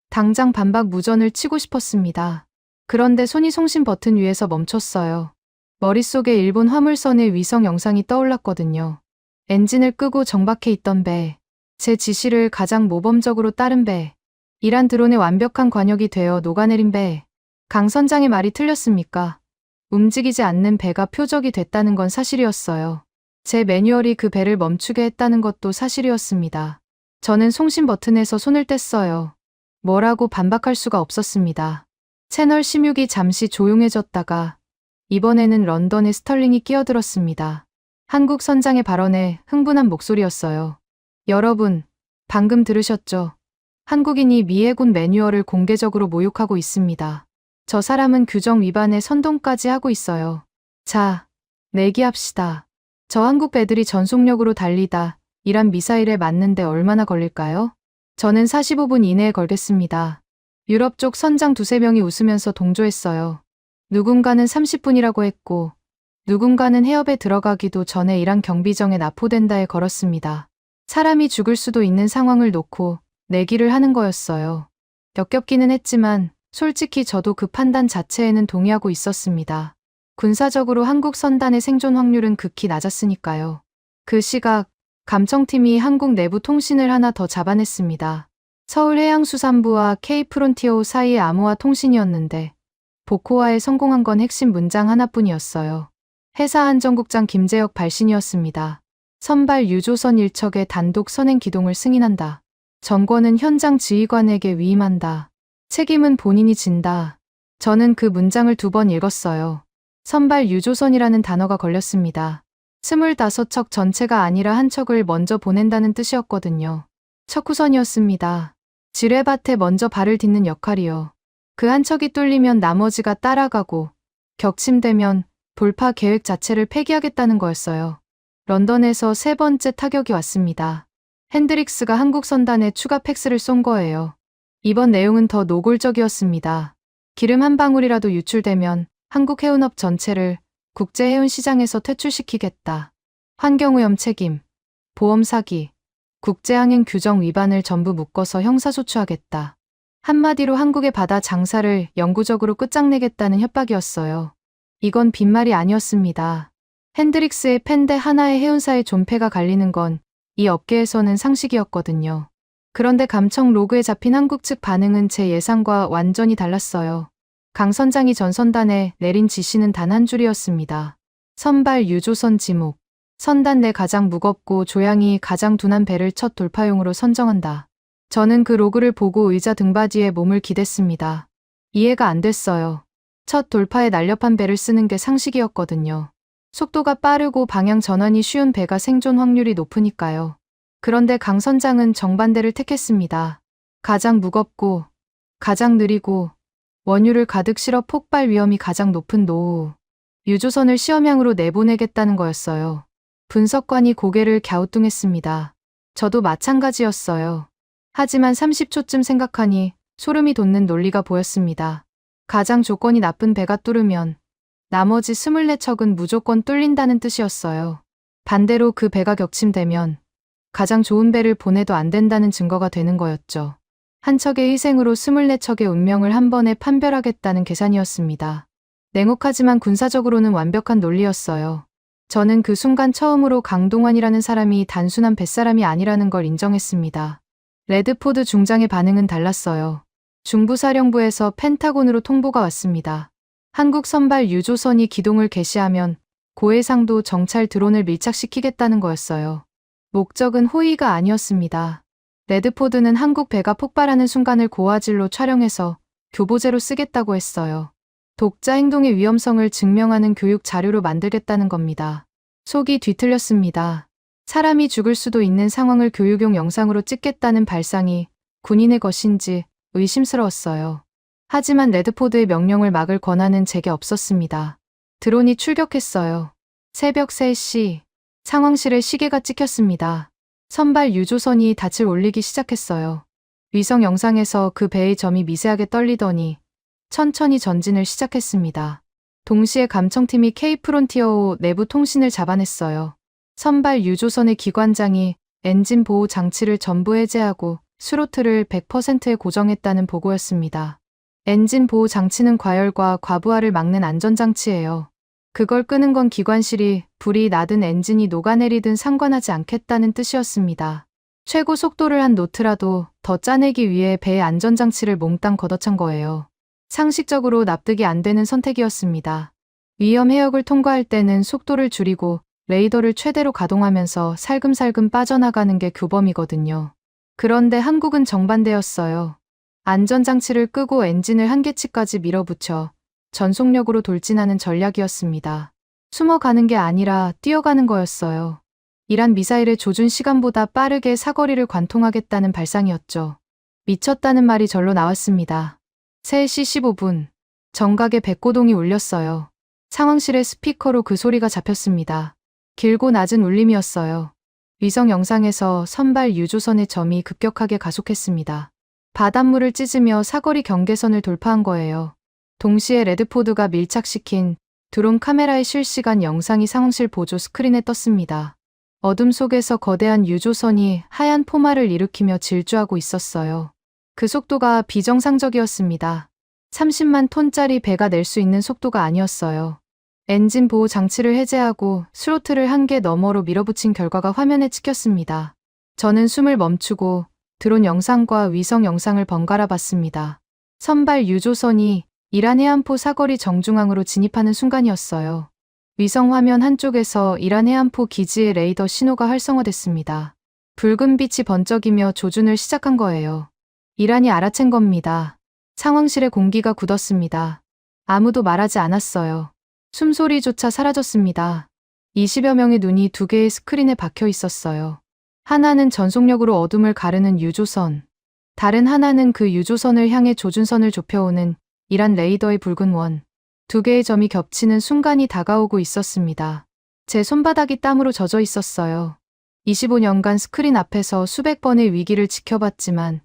당장 반박 무전을 치고 싶었습니다. 그런데 손이 송신 버튼 위에서 멈췄어요. 머릿속에 일본 화물선의 위성 영상이 떠올랐거든요. 엔진을 끄고 정박해 있던 배. 제 지시를 가장 모범적으로 따른 배. 이란 드론의 완벽한 관역이 되어 녹아내린 배. 강 선장의 말이 틀렸습니까? 움직이지 않는 배가 표적이 됐다는 건 사실이었어요. 제 매뉴얼이 그 배를 멈추게 했다는 것도 사실이었습니다. 저는 송신 버튼에서 손을 뗐어요. 뭐라고 반박할 수가 없었습니다. 채널 16이 잠시 조용해졌다가 이번에는 런던의 스털링이 끼어들었습니다. 한국 선장의 발언에 흥분한 목소리였어요. 여러분, 방금 들으셨죠? 한국인이 미 해군 매뉴얼을 공개적으로 모욕하고 있습니다. 저 사람은 규정 위반에 선동까지 하고 있어요. 자, 내기합시다. 저 한국 배들이 전속력으로 달리다 이란 미사일에 맞는데 얼마나 걸릴까요? 저는 45분 이내에 걸겠습니다. 유럽 쪽 선장 2~3명이 웃으면서 동조했어요. 누군가는 30분이라고 했고 누군가는 해협에 들어가기도 전에 이란 경비정에 납포된다에 걸었습니다. 사람이 죽을 수도 있는 상황을 놓고 내기를 하는 거였어요. 역겹기는 했지만 솔직히 저도 그 판단 자체에는 동의하고 있었습니다. 군사적으로 한국 선단의 생존 확률은 극히 낮았으니까요. 그 시각 감청팀이 한국 내부 통신을 하나 더 잡아냈습니다. 서울해양수산부와 K프론티어 사이의 암호화 통신이었는데 복호화에 성공한 건 핵심 문장 하나뿐이었어요. 해사안전국장 김재혁 발신이었습니다. 선발 유조선 1척의 단독 선행 기동을 승인한다. 전권은 현장 지휘관에게 위임한다. 책임은 본인이 진다. 저는 그 문장을 2번 읽었어요. 선발 유조선이라는 단어가 걸렸습니다. 25척 전체가 아니라 한 척을 먼저 보낸다는 뜻이었거든요. 척후선이었습니다. 지뢰밭에 먼저 발을 딛는 역할이요. 그 한 척이 뚫리면 나머지가 따라가고 격침되면 돌파 계획 자체를 폐기하겠다는 거였어요. 런던에서 3번째 타격이 왔습니다. 핸드릭스가 한국 선단에 추가 팩스를 쏜 거예요. 이번 내용은 더 노골적이었습니다. 기름 한 방울이라도 유출되면 한국 해운업 전체를 국제 해운 시장에서 퇴출시키겠다. 환경오염 책임, 보험 사기, 국제항행 규정 위반을 전부 묶어서 형사소추하겠다. 한마디로 한국의 바다 장사를 영구적으로 끝장내겠다는 협박이었어요. 이건 빈말이 아니었습니다. 핸드릭스의 펜대 하나의 해운사의 존폐가 갈리는 건 이 업계에서는 상식이었거든요. 그런데 감청 로그에 잡힌 한국 측 반응은 제 예상과 완전히 달랐어요. 강 선장이 전 선단에 내린 지시는 단 한 줄이었습니다. 선발 유조선 지목. 선단 내 가장 무겁고 조향이 가장 둔한 배를 첫 돌파용으로 선정한다. 저는 그 로그를 보고 의자 등받이에 몸을 기댔습니다. 이해가 안 됐어요. 첫 돌파에 날렵한 배를 쓰는 게 상식이었거든요. 속도가 빠르고 방향 전환이 쉬운 배가 생존 확률이 높으니까요. 그런데 강 선장은 정반대를 택했습니다. 가장 무겁고 가장 느리고 원유를 가득 실어 폭발 위험이 가장 높은 노후 유조선을 시험양으로 내보내겠다는 거였어요. 분석관이 고개를 갸우뚱했습니다. 저도 마찬가지였어요. 하지만 30초쯤 생각하니 소름이 돋는 논리가 보였습니다. 가장 조건이 나쁜 배가 뚫으면 나머지 24척은 무조건 뚫린다는 뜻이었어요. 반대로 그 배가 격침되면 가장 좋은 배를 보내도 안 된다는 증거가 되는 거였죠. 한 척의 희생으로 24척의 운명을 한 번에 판별하겠다는 계산이었습니다. 냉혹하지만 군사적으로는 완벽한 논리였어요. 저는 그 순간 처음으로 강동원이라는 사람이 단순한 뱃사람이 아니라는 걸 인정했습니다. 레드포드 중장의 반응은 달랐어요. 중부사령부에서 펜타곤으로 통보가 왔습니다. 한국 선발 유조선이 기동을 개시하면 고해상도 정찰 드론을 밀착시키겠다는 거였어요. 목적은 호위가 아니었습니다. 레드포드는 한국 배가 폭발하는 순간을 고화질로 촬영해서 교보제로 쓰겠다고 했어요. 독자 행동의 위험성을 증명하는 교육 자료로 만들겠다는 겁니다. 속이 뒤틀렸습니다. 사람이 죽을 수도 있는 상황을 교육용 영상으로 찍겠다는 발상이 군인의 것인지 의심스러웠어요. 하지만 레드포드의 명령을 막을 권한은 제게 없었습니다. 드론이 출격했어요. 새벽 3시, 상황실에 시계가 찍혔습니다. 선발 유조선이 닻을 올리기 시작했어요. 위성 영상에서 그 배의 점이 미세하게 떨리더니 천천히 전진을 시작했습니다. 동시에 감청팀이 K-프론티어 내부 통신을 잡아냈어요. 선발 유조선의 기관장이 엔진 보호 장치를 전부 해제하고 스로틀을 100%에 고정했다는 보고였습니다. 엔진 보호 장치는 과열과 과부하를 막는 안전장치예요. 그걸 끄는 건 기관실이 불이 나든 엔진이 녹아내리든 상관하지 않겠다는 뜻이었습니다. 최고 속도를 한 노트라도 더 짜내기 위해 배의 안전장치를 몽땅 걷어찬 거예요. 상식적으로 납득이 안 되는 선택이었습니다. 위험 해역을 통과할 때는 속도를 줄이고 레이더를 최대로 가동하면서 살금살금 빠져나가는 게 규범이거든요. 그런데 한국은 정반대였어요. 안전장치를 끄고 엔진을 한계치까지 밀어붙여 전속력으로 돌진하는 전략이었습니다. 숨어가는 게 아니라 뛰어가는 거였어요. 이란 미사일의 조준 시간보다 빠르게 사거리를 관통하겠다는 발상이었죠. 미쳤다는 말이 절로 나왔습니다. 3시 15분, 정각에 백고동이 울렸어요. 상황실의 스피커로 그 소리가 잡혔습니다. 길고 낮은 울림이었어요. 위성 영상에서 선발 유조선의 점이 급격하게 가속했습니다. 바닷물을 찢으며 사거리 경계선을 돌파한 거예요. 동시에 레드포드가 밀착시킨 드론 카메라의 실시간 영상이 상황실 보조 스크린에 떴습니다. 어둠 속에서 거대한 유조선이 하얀 포마를 일으키며 질주하고 있었어요. 그 속도가 비정상적이었습니다. 30만 톤짜리 배가 낼 수 있는 속도가 아니었어요. 엔진 보호 장치를 해제하고 스로틀을 한계 너머로 밀어붙인 결과가 화면에 찍혔습니다. 저는 숨을 멈추고 드론 영상과 위성 영상을 번갈아 봤습니다. 선발 유조선이 이란 해안포 사거리 정중앙으로 진입하는 순간이었어요. 위성 화면 한쪽에서 이란 해안포 기지의 레이더 신호가 활성화됐습니다. 붉은 빛이 번쩍이며 조준을 시작한 거예요. 이란이 알아챈 겁니다. 상황실의 공기가 굳었습니다. 아무도 말하지 않았어요. 숨소리조차 사라졌습니다. 20여 명의 눈이 2개의 스크린에 박혀 있었어요. 하나는 전속력으로 어둠을 가르는 유조선, 다른 하나는 그 유조선을 향해 조준선을 좁혀오는 이란 레이더의 붉은 원. 2개의 점이 겹치는 순간이 다가오고 있었습니다. 제 손바닥이 땀으로 젖어 있었어요. 25년간 스크린 앞에서 수백 번의 위기를 지켜봤지만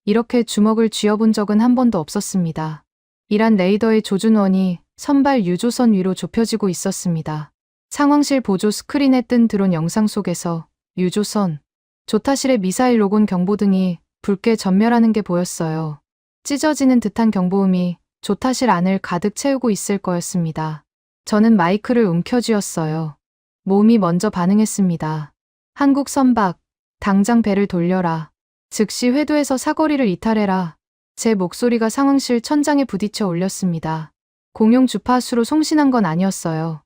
이렇게 주먹을 쥐어본 적은 한 번도 없었습니다. 이란 레이더의 조준원이 선발 유조선 위로 좁혀지고 있었습니다. 상황실 보조 스크린에 뜬 드론 영상 속에서 유조선, 조타실의 미사일 로곤 경보등이 붉게 전멸하는 게 보였어요. 찢어지는 듯한 경보음이 조타실 안을 가득 채우고 있을 거였습니다. 저는 마이크를 움켜쥐었어요. 몸이 먼저 반응했습니다. 한국 선박, 당장 배를 돌려라. 즉시 회도해서 사거리를 이탈해라. 제 목소리가 상황실 천장에 부딪혀 울렸습니다. 공용 주파수로 송신한 건 아니었어요.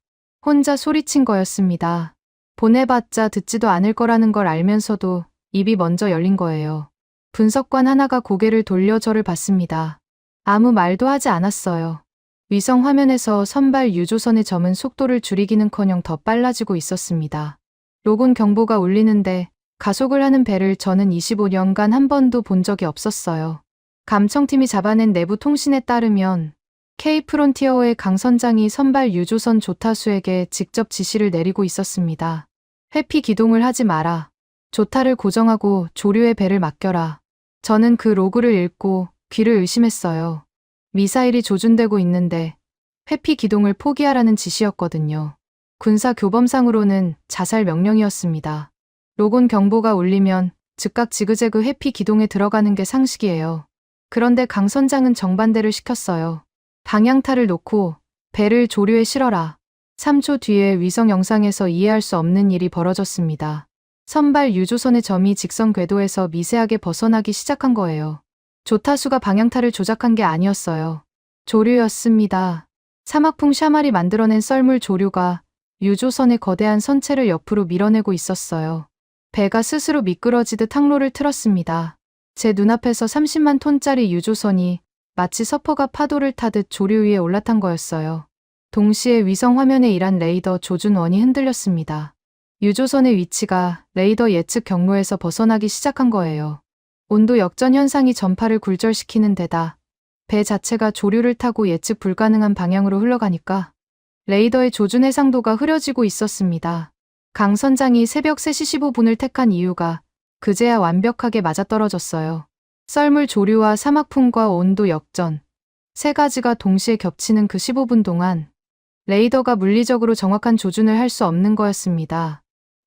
혼자 소리친 거였습니다. 보내봤자 듣지도 않을 거라는 걸 알면서도 입이 먼저 열린 거예요. 분석관 하나가 고개를 돌려 저를 봤습니다. 아무 말도 하지 않았어요. 위성 화면에서 선발 유조선의 점은 속도를 줄이기는커녕 더 빨라지고 있었습니다. 로곤 경보가 울리는데 가속을 하는 배를 저는 25년간 한 번도 본 적이 없었어요. 감청팀이 잡아낸 내부 통신에 따르면 K-프론티어의 강 선장이 선발 유조선 조타수에게 직접 지시를 내리고 있었습니다. 회피 기동을 하지 마라. 조타를 고정하고 조류의 배를 맡겨라. 저는 그 로그를 읽고 귀를 의심했어요. 미사일이 조준되고 있는데 회피 기동을 포기하라는 지시였거든요. 군사 교범상으로는 자살 명령이었습니다. 로곤 경보가 울리면 즉각 지그재그 회피 기동에 들어가는 게 상식이에요. 그런데 강 선장은 정반대를 시켰어요. 방향타를 놓고 배를 조류에 실어라. 3초 뒤에 위성 영상에서 이해할 수 없는 일이 벌어졌습니다. 선발 유조선의 점이 직선 궤도에서 미세하게 벗어나기 시작한 거예요. 조타수가 방향타를 조작한 게 아니었어요. 조류였습니다. 사막풍 샤말이 만들어낸 썰물 조류가 유조선의 거대한 선체를 옆으로 밀어내고 있었어요. 배가 스스로 미끄러지듯 항로를 틀었습니다. 제 눈앞에서 30만 톤짜리 유조선이 마치 서퍼가 파도를 타듯 조류 위에 올라탄 거였어요. 동시에 위성 화면에 일한 레이더 조준원이 흔들렸습니다. 유조선의 위치가 레이더 예측 경로에서 벗어나기 시작한 거예요. 온도 역전 현상이 전파를 굴절시키는 데다 배 자체가 조류를 타고 예측 불가능한 방향으로 흘러가니까 레이더의 조준 해상도가 흐려지고 있었습니다. 강 선장이 새벽 3시 15분을 택한 이유가 그제야 완벽하게 맞아떨어졌어요. 썰물 조류와 사막풍과 온도 역전, 세 가지가 동시에 겹치는 그 15분 동안 레이더가 물리적으로 정확한 조준을 할 수 없는 거였습니다.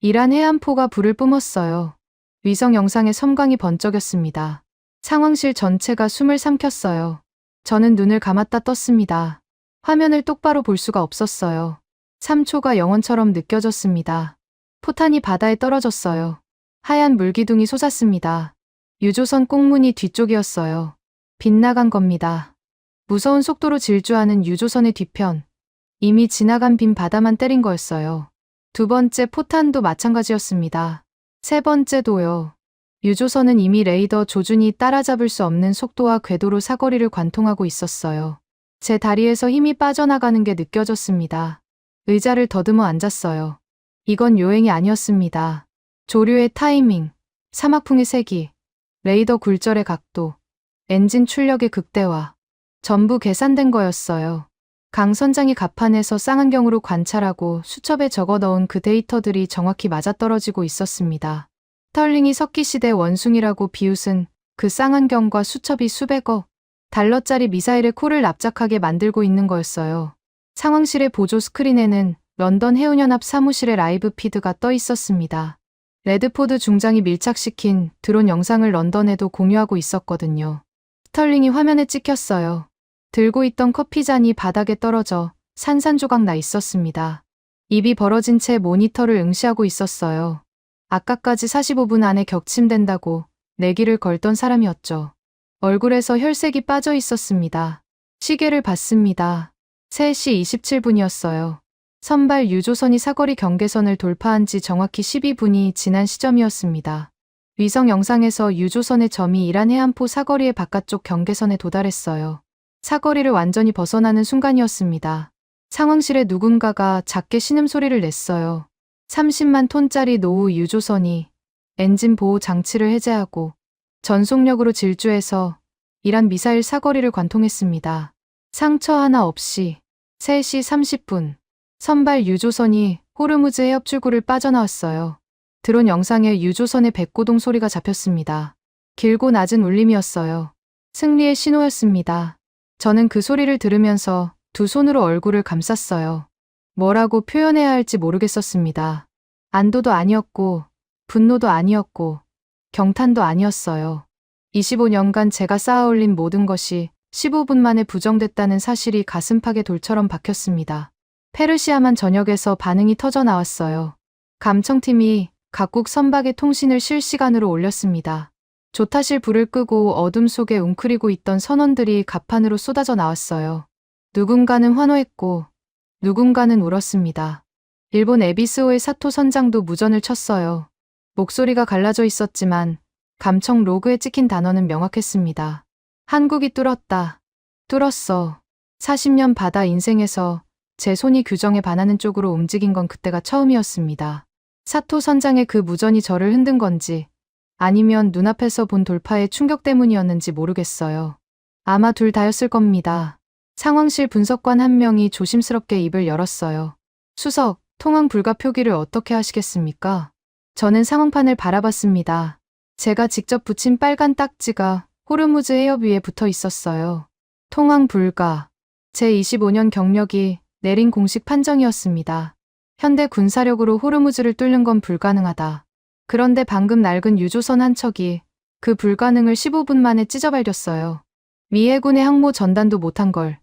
이란 해안포가 불을 뿜었어요. 위성 영상에 섬광이 번쩍였습니다. 상황실 전체가 숨을 삼켰어요. 저는 눈을 감았다 떴습니다. 화면을 똑바로 볼 수가 없었어요. 3초가 영원처럼 느껴졌습니다. 포탄이 바다에 떨어졌어요. 하얀 물기둥이 솟았습니다. 유조선 꽁무니 뒤쪽이었어요. 빗나간 겁니다. 무서운 속도로 질주하는 유조선의 뒤편. 이미 지나간 빈 바다만 때린 거였어요. 두 번째 포탄도 마찬가지였습니다. 세 번째도요. 유조선은 이미 레이더 조준이 따라잡을 수 없는 속도와 궤도로 사거리를 관통하고 있었어요. 제 다리에서 힘이 빠져나가는 게 느껴졌습니다. 의자를 더듬어 앉았어요. 이건 요행이 아니었습니다. 조류의 타이밍, 사막풍의 세기, 레이더 굴절의 각도, 엔진 출력의 극대화, 전부 계산된 거였어요. 강 선장이 갑판에서 쌍안경으로 관찰하고 수첩에 적어 넣은 그 데이터들이 정확히 맞아떨어지고 있었습니다. 스털링이 석기시대 원숭이라고 비웃은 그 쌍안경과 수첩이 수백억 달러짜리 미사일의 코를 납작하게 만들고 있는 거였어요. 상황실의 보조 스크린에는 런던 해운연합 사무실의 라이브 피드가 떠 있었습니다. 레드포드 중장이 밀착시킨 드론 영상을 런던에도 공유하고 있었거든요. 스털링이 화면에 찍혔어요. 들고 있던 커피잔이 바닥에 떨어져 산산조각 나 있었습니다. 입이 벌어진 채 모니터를 응시하고 있었어요. 아까까지 45분 안에 격침된다고 내기를 걸던 사람이었죠. 얼굴에서 혈색이 빠져 있었습니다. 시계를 봤습니다. 3시 27분이었어요. 선발 유조선이 사거리 경계선을 돌파한 지 정확히 12분이 지난 시점이었습니다. 위성 영상에서 유조선의 점이 이란 해안포 사거리의 바깥쪽 경계선에 도달했어요. 사거리를 완전히 벗어나는 순간이었습니다. 상황실에 누군가가 작게 신음소리를 냈어요. 30만 톤짜리 노후 유조선이 엔진 보호 장치를 해제하고 전속력으로 질주해서 이란 미사일 사거리를 관통했습니다. 상처 하나 없이 3시 30분 선발 유조선이 호르무즈 해협 출구를 빠져나왔어요. 드론 영상에 유조선의 백고동 소리가 잡혔습니다. 길고 낮은 울림이었어요. 승리의 신호였습니다. 저는 그 소리를 들으면서 두 손으로 얼굴을 감쌌어요. 뭐라고 표현해야 할지 모르겠었습니다. 안도도 아니었고, 분노도 아니었고, 경탄도 아니었어요. 25년간 제가 쌓아올린 모든 것이 15분 만에 부정됐다는 사실이 가슴팍에 돌처럼 박혔습니다. 페르시아만 전역에서 반응이 터져 나왔어요. 감청팀이 각국 선박의 통신을 실시간으로 올렸습니다. 조타실 불을 끄고 어둠 속에 웅크리고 있던 선원들이 갑판으로 쏟아져 나왔어요. 누군가는 환호했고 누군가는 울었습니다. 일본 에비스호의 사토 선장도 무전을 쳤어요. 목소리가 갈라져 있었지만 감청 로그에 찍힌 단어는 명확했습니다. 한국이 뚫었다. 뚫었어. 40년 바다 인생에서 제 손이 규정에 반하는 쪽으로 움직인 건 그때가 처음이었습니다. 사토 선장의 그 무전이 저를 흔든 건지 아니면 눈앞에서 본 돌파의 충격 때문이었는지 모르겠어요. 아마 둘 다였을 겁니다. 상황실 분석관 한 명이 조심스럽게 입을 열었어요. 수석, 통항 불가 표기를 어떻게 하시겠습니까? 저는 상황판을 바라봤습니다. 제가 직접 붙인 빨간 딱지가 호르무즈 해협 위에 붙어 있었어요. 통항 불가. 제 25년 경력이 내린 공식 판정이었습니다. 현대 군사력으로 호르무즈를 뚫는 건 불가능하다. 그런데 방금 낡은 유조선 한 척이 그 불가능을 15분 만에 찢어발렸어요. 미 해군의 항모 전단도 못한 걸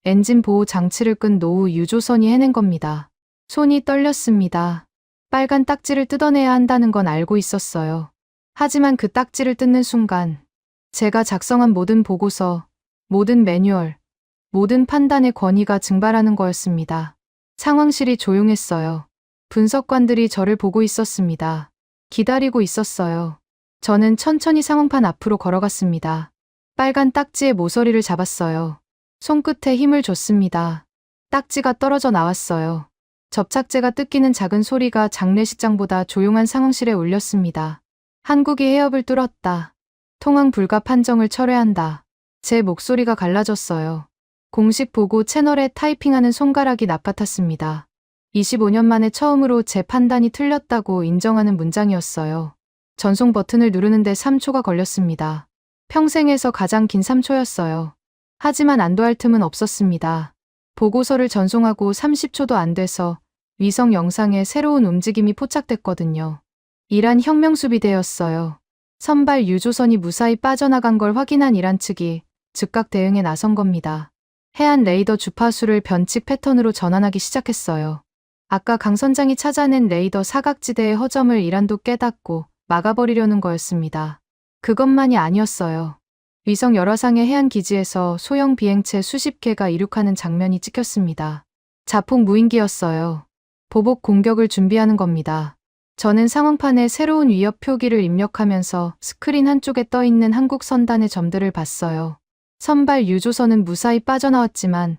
엔진 보호 장치를 끈 노후 유조선이 해낸 겁니다. 손이 떨렸습니다. 빨간 딱지를 뜯어내야 한다는 건 알고 있었어요. 하지만 그 딱지를 뜯는 순간 제가 작성한 모든 보고서, 모든 매뉴얼, 모든 판단의 권위가 증발하는 거였습니다. 상황실이 조용했어요. 분석관들이 저를 보고 있었습니다. 기다리고 있었어요. 저는 천천히 상황판 앞으로 걸어갔습니다. 빨간 딱지의 모서리를 잡았어요. 손끝에 힘을 줬습니다. 딱지가 떨어져 나왔어요. 접착제가 뜯기는 작은 소리가 장례식장보다 조용한 상황실에 울렸습니다. 한국이 해협을 뚫었다. 통항 불가 판정을 철회한다. 제 목소리가 갈라졌어요. 공식 보고 채널에 타이핑하는 손가락이 납같았습니다. 25년 만에 처음으로 제 판단이 틀렸다고 인정하는 문장이었어요. 전송 버튼을 누르는데 3초가 걸렸습니다. 평생에서 가장 긴 3초였어요. 하지만 안도할 틈은 없었습니다. 보고서를 전송하고 30초도 안 돼서 위성 영상에 새로운 움직임이 포착됐거든요. 이란 혁명수비대였어요. 선발 유조선이 무사히 빠져나간 걸 확인한 이란 측이 즉각 대응에 나선 겁니다. 해안 레이더 주파수를 변칙 패턴으로 전환하기 시작했어요. 아까 강 선장이 찾아낸 레이더 사각지대의 허점을 이란도 깨닫고 막아버리려는 거였습니다. 그것만이 아니었어요. 위성 열화상의 해안 기지에서 소형 비행체 수십 개가 이륙하는 장면이 찍혔습니다. 자폭 무인기였어요. 보복 공격을 준비하는 겁니다. 저는 상황판에 새로운 위협 표기를 입력하면서 스크린 한쪽에 떠있는 한국 선단의 점들을 봤어요. 선발 유조선은 무사히 빠져나왔지만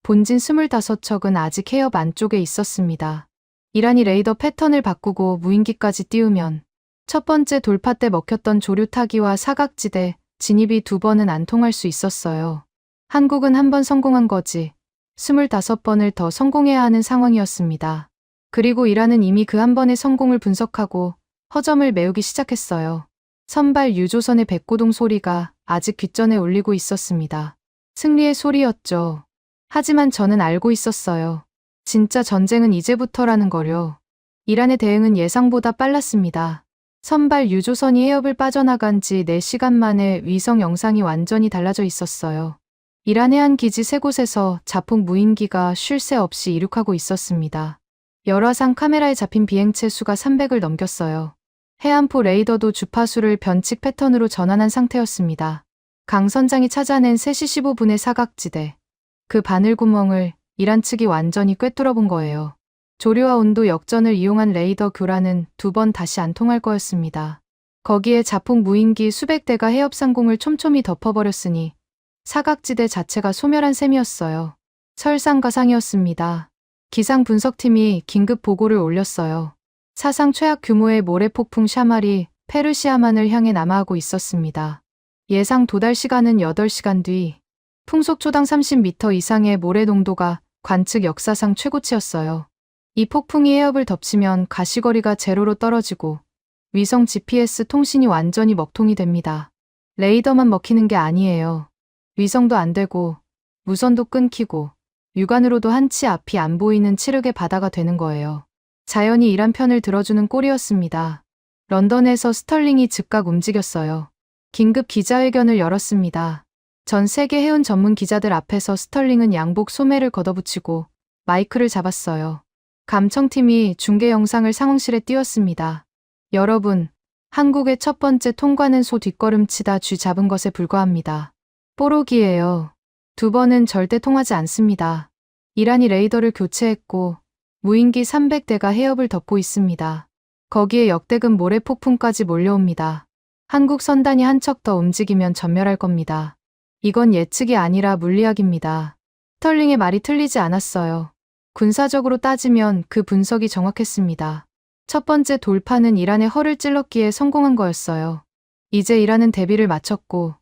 본진 25척은 아직 해협 안쪽에 있었습니다. 이란이 레이더 패턴을 바꾸고 무인기까지 띄우면 첫 번째 돌파 때 먹혔던 조류타기와 사각지대 진입이 2번은 안 통할 수 있었어요. 한국은 한 번 성공한 거지 25번을 더 성공해야 하는 상황이었습니다. 그리고 이란은 이미 그 한 번의 성공을 분석하고 허점을 메우기 시작했어요. 선발 유조선의 백고동 소리가 아직 귓전에 울리고 있었습니다. 승리의 소리였죠. 하지만 저는 알고 있었어요. 진짜 전쟁은 이제부터라는 거요. 이란의 대응은 예상보다 빨랐습니다. 선발 유조선이 해협을 빠져나간 지 4시간 만에 위성 영상이 완전히 달라져 있었어요. 이란 해안 기지 3곳에서 자폭 무인기가 쉴 새 없이 이륙하고 있었습니다. 열화상 카메라에 잡힌 비행체 수가 300을 넘겼어요. 해안포 레이더도 주파수를 변칙 패턴으로 전환한 상태였습니다. 강 선장이 찾아낸 3시 15분의 사각지대. 그 바늘구멍을 이란 측이 완전히 꿰뚫어 본 거예요. 조류와 온도 역전을 이용한 레이더 교란은 2번 다시 안 통할 거였습니다. 거기에 자폭 무인기 수백 대가 해협 상공을 촘촘히 덮어버렸으니 사각지대 자체가 소멸한 셈이었어요. 설상가상이었습니다. 기상 분석팀이 긴급 보고를 올렸어요. 사상 최악 규모의 모래폭풍 샤말이 페르시아만을 향해 남하하고 있었습니다. 예상 도달 시간은 8시간 뒤. 풍속 초당 30m 이상의 모래 농도가 관측 역사상 최고치였어요. 이 폭풍이 해협을 덮치면 가시거리가 제로로 떨어지고 위성 GPS 통신이 완전히 먹통이 됩니다. 레이더만 먹히는 게 아니에요. 위성도 안 되고 무선도 끊기고 육안으로도 한치 앞이 안 보이는 칠흑의 바다가 되는 거예요. 자연이 이란 편을 들어주는 꼴이었습니다. 런던에서 스털링이 즉각 움직였어요. 긴급 기자회견을 열었습니다. 전 세계 해운 전문 기자들 앞에서 스털링은 양복 소매를 걷어붙이고 마이크를 잡았어요. 감청팀이 중계 영상을 상황실에 띄웠습니다. 여러분, 한국의 첫 번째 통과는 소 뒷걸음치다 쥐 잡은 것에 불과합니다. 뽀록이에요. 2번은 절대 통하지 않습니다. 이란이 레이더를 교체했고 무인기 300대가 해협을 덮고 있습니다. 거기에 역대급 모래 폭풍까지 몰려옵니다. 한국 선단이 한 척 더 움직이면 전멸할 겁니다. 이건 예측이 아니라 물리학입니다. 스털링의 말이 틀리지 않았어요. 군사적으로 따지면 그 분석이 정확했습니다. 첫 번째 돌파는 이란의 허를 찔렀기에 성공한 거였어요. 이제 이란은 대비를 마쳤고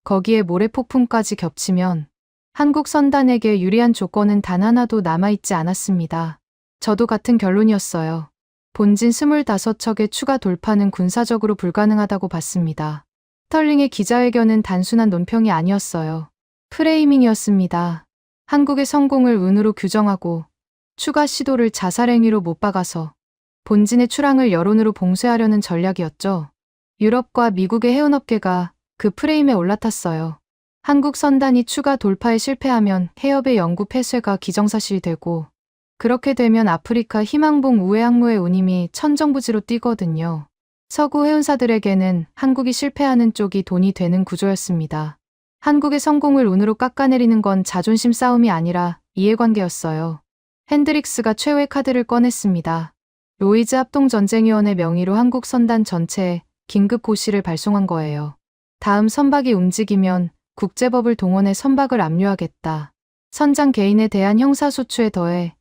거기에 모래폭풍까지 겹치면 한국 선단에게 유리한 조건은 단 하나도 남아있지 않았습니다. 저도 같은 결론이었어요. 본진 25척의 추가 돌파는 군사적으로 불가능하다고 봤습니다. 스털링의 기자회견은 단순한 논평이 아니었어요. 프레이밍이었습니다. 한국의 성공을 운으로 규정하고 추가 시도를 자살행위로 못 박아서 본진의 출항을 여론으로 봉쇄하려는 전략이었죠. 유럽과 미국의 해운업계가 그 프레임에 올라탔어요. 한국 선단이 추가 돌파에 실패하면 해협의 영구 폐쇄가 기정사실이 되고 그렇게 되면 아프리카 희망봉 우회 항모의 운임이 천정부지로 뛰거든요. 서구 해운사들에게는 한국이 실패하는 쪽이 돈이 되는 구조였습니다. 한국의 성공을 운으로 깎아내리는 건 자존심 싸움이 아니라 이해관계였어요. 핸드릭스가 최후의 카드를 꺼냈습니다. 로이즈 합동전쟁위원회 명의로 한국 선단 전체에 긴급 고시를 발송한 거예요. 다음 선박이 움직이면 국제법을 동원해 선박을 압류하겠다. 선장 개인에 대한 형사소추에 더해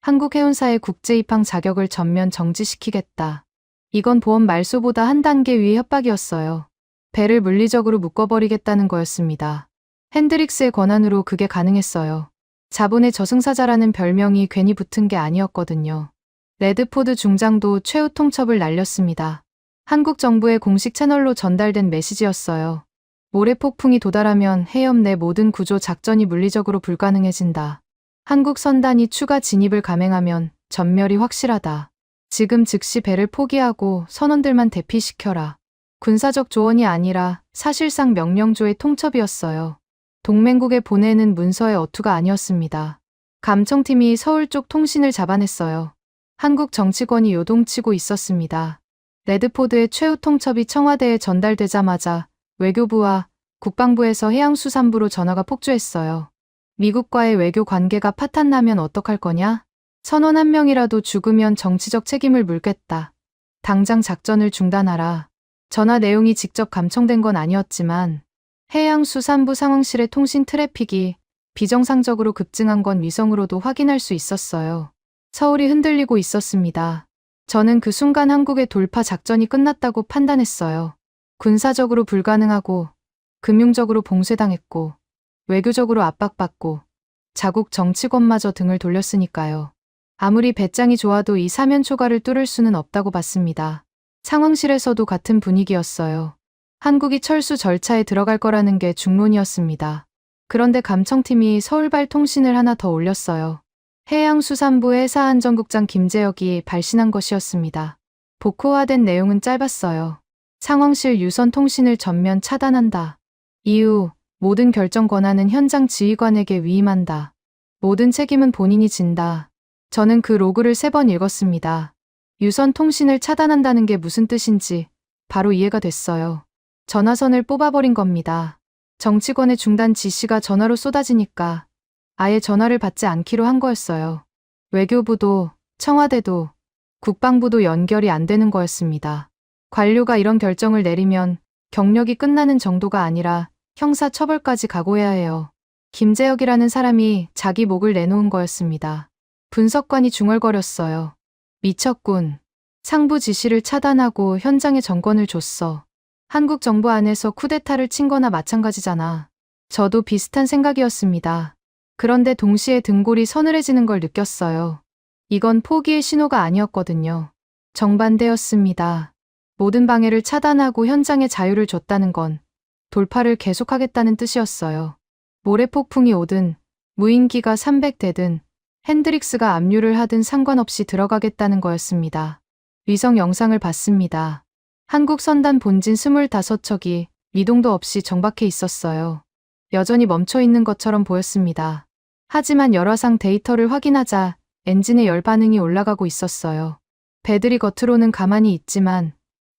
한국 해운사의 국제입항 자격을 전면 정지시키겠다. 이건 보험 말소보다 한 단계 위의 협박이었어요. 배를 물리적으로 묶어버리겠다는 거였습니다. 핸드릭스의 권한으로 그게 가능했어요. 자본의 저승사자라는 별명이 괜히 붙은 게 아니었거든요. 레드포드 중장도 최후 통첩을 날렸습니다. 한국 정부의 공식 채널로 전달된 메시지였어요. 모래폭풍이 도달하면 해협 내 모든 구조 작전이 물리적으로 불가능해진다. 한국 선단이 추가 진입을 감행하면 전멸이 확실하다. 지금 즉시 배를 포기하고 선원들만 대피시켜라. 군사적 조언이 아니라 사실상 명령조의 통첩이었어요. 동맹국에 보내는 문서의 어투가 아니었습니다. 감청팀이 서울 쪽 통신을 잡아냈어요. 한국 정치권이 요동치고 있었습니다. 레드포드의 최후 통첩이 청와대에 전달되자마자 외교부와 국방부에서 해양수산부로 전화가 폭주했어요. 미국과의 외교 관계가 파탄나면 어떡할 거냐? 선원 한 명이라도 죽으면 정치적 책임을 물겠다. 당장 작전을 중단하라. 전화 내용이 직접 감청된 건 아니었지만 해양수산부 상황실의 통신 트래픽이 비정상적으로 급증한 건 위성으로도 확인할 수 있었어요. 서울이 흔들리고 있었습니다. 저는 그 순간 한국의 돌파 작전이 끝났다고 판단했어요. 군사적으로 불가능하고 금융적으로 봉쇄당했고 외교적으로 압박받고 자국 정치권마저 등을 돌렸으니까요. 아무리 배짱이 좋아도 이 사면 초과를 뚫을 수는 없다고 봤습니다. 상황실에서도 같은 분위기였어요. 한국이 철수 절차에 들어갈 거라는 게 중론이었습니다. 그런데 감청팀이 서울발 통신을 하나 더 올렸어요. 해양수산부 해사안전국장 김재혁이 발신한 것이었습니다. 복호화된 내용은 짧았어요. 상황실 유선 통신을 전면 차단한다. 이후 모든 결정 권한은 현장 지휘관에게 위임한다. 모든 책임은 본인이 진다. 저는 그 로그를 3번 읽었습니다. 유선 통신을 차단한다는 게 무슨 뜻인지 바로 이해가 됐어요. 전화선을 뽑아버린 겁니다. 정치권의 중단 지시가 전화로 쏟아지니까 아예 전화를 받지 않기로 한 거였어요. 외교부도 청와대도 국방부도 연결이 안 되는 거였습니다. 관료가 이런 결정을 내리면 경력이 끝나는 정도가 아니라 형사처벌까지 각오해야 해요. 김재혁이라는 사람이 자기 목을 내놓은 거였습니다. 분석관이 중얼거렸어요. 미쳤군. 상부 지시를 차단하고 현장에 정권을 줬어. 한국 정부 안에서 쿠데타를 친 거나 마찬가지잖아. 저도 비슷한 생각이었습니다. 그런데 동시에 등골이 서늘해지는 걸 느꼈어요. 이건 포기의 신호가 아니었거든요. 정반대였습니다. 모든 방해를 차단하고 현장에 자유를 줬다는 건 돌파를 계속하겠다는 뜻이었어요. 모래폭풍이 오든 무인기가 300대든 핸드릭스가 압류를 하든 상관없이 들어가겠다는 거였습니다. 위성 영상을 봤습니다. 한국 선단 본진 25척이 미동도 없이 정박해 있었어요. 여전히 멈춰 있는 것처럼 보였습니다. 하지만 열화상 데이터를 확인하자 엔진의 열 반응이 올라가고 있었어요. 배들이 겉으로는 가만히 있지만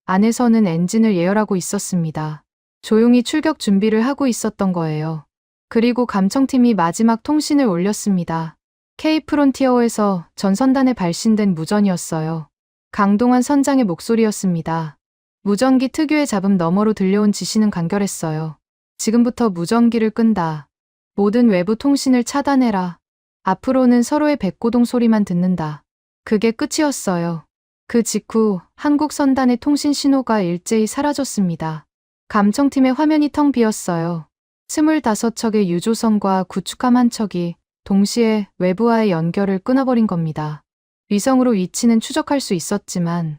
안에서는 엔진을 예열하고 있었습니다. 조용히 출격 준비를 하고 있었던 거예요. 그리고 감청팀이 마지막 통신을 올렸습니다. K-프론티어에서 전선단에 발신된 무전이었어요. 강동환 선장의 목소리였습니다. 무전기 특유의 잡음 너머로 들려온 지시는 간결했어요. 지금부터 무전기를 끈다. 모든 외부 통신을 차단해라. 앞으로는 서로의 백고동 소리만 듣는다. 그게 끝이었어요. 그 직후 한국 선단의 통신 신호가 일제히 사라졌습니다. 감청팀의 화면이 텅 비었어요. 25척의 유조선과 구축함 한 척이 동시에 외부와의 연결을 끊어버린 겁니다. 위성으로 위치는 추적할 수 있었지만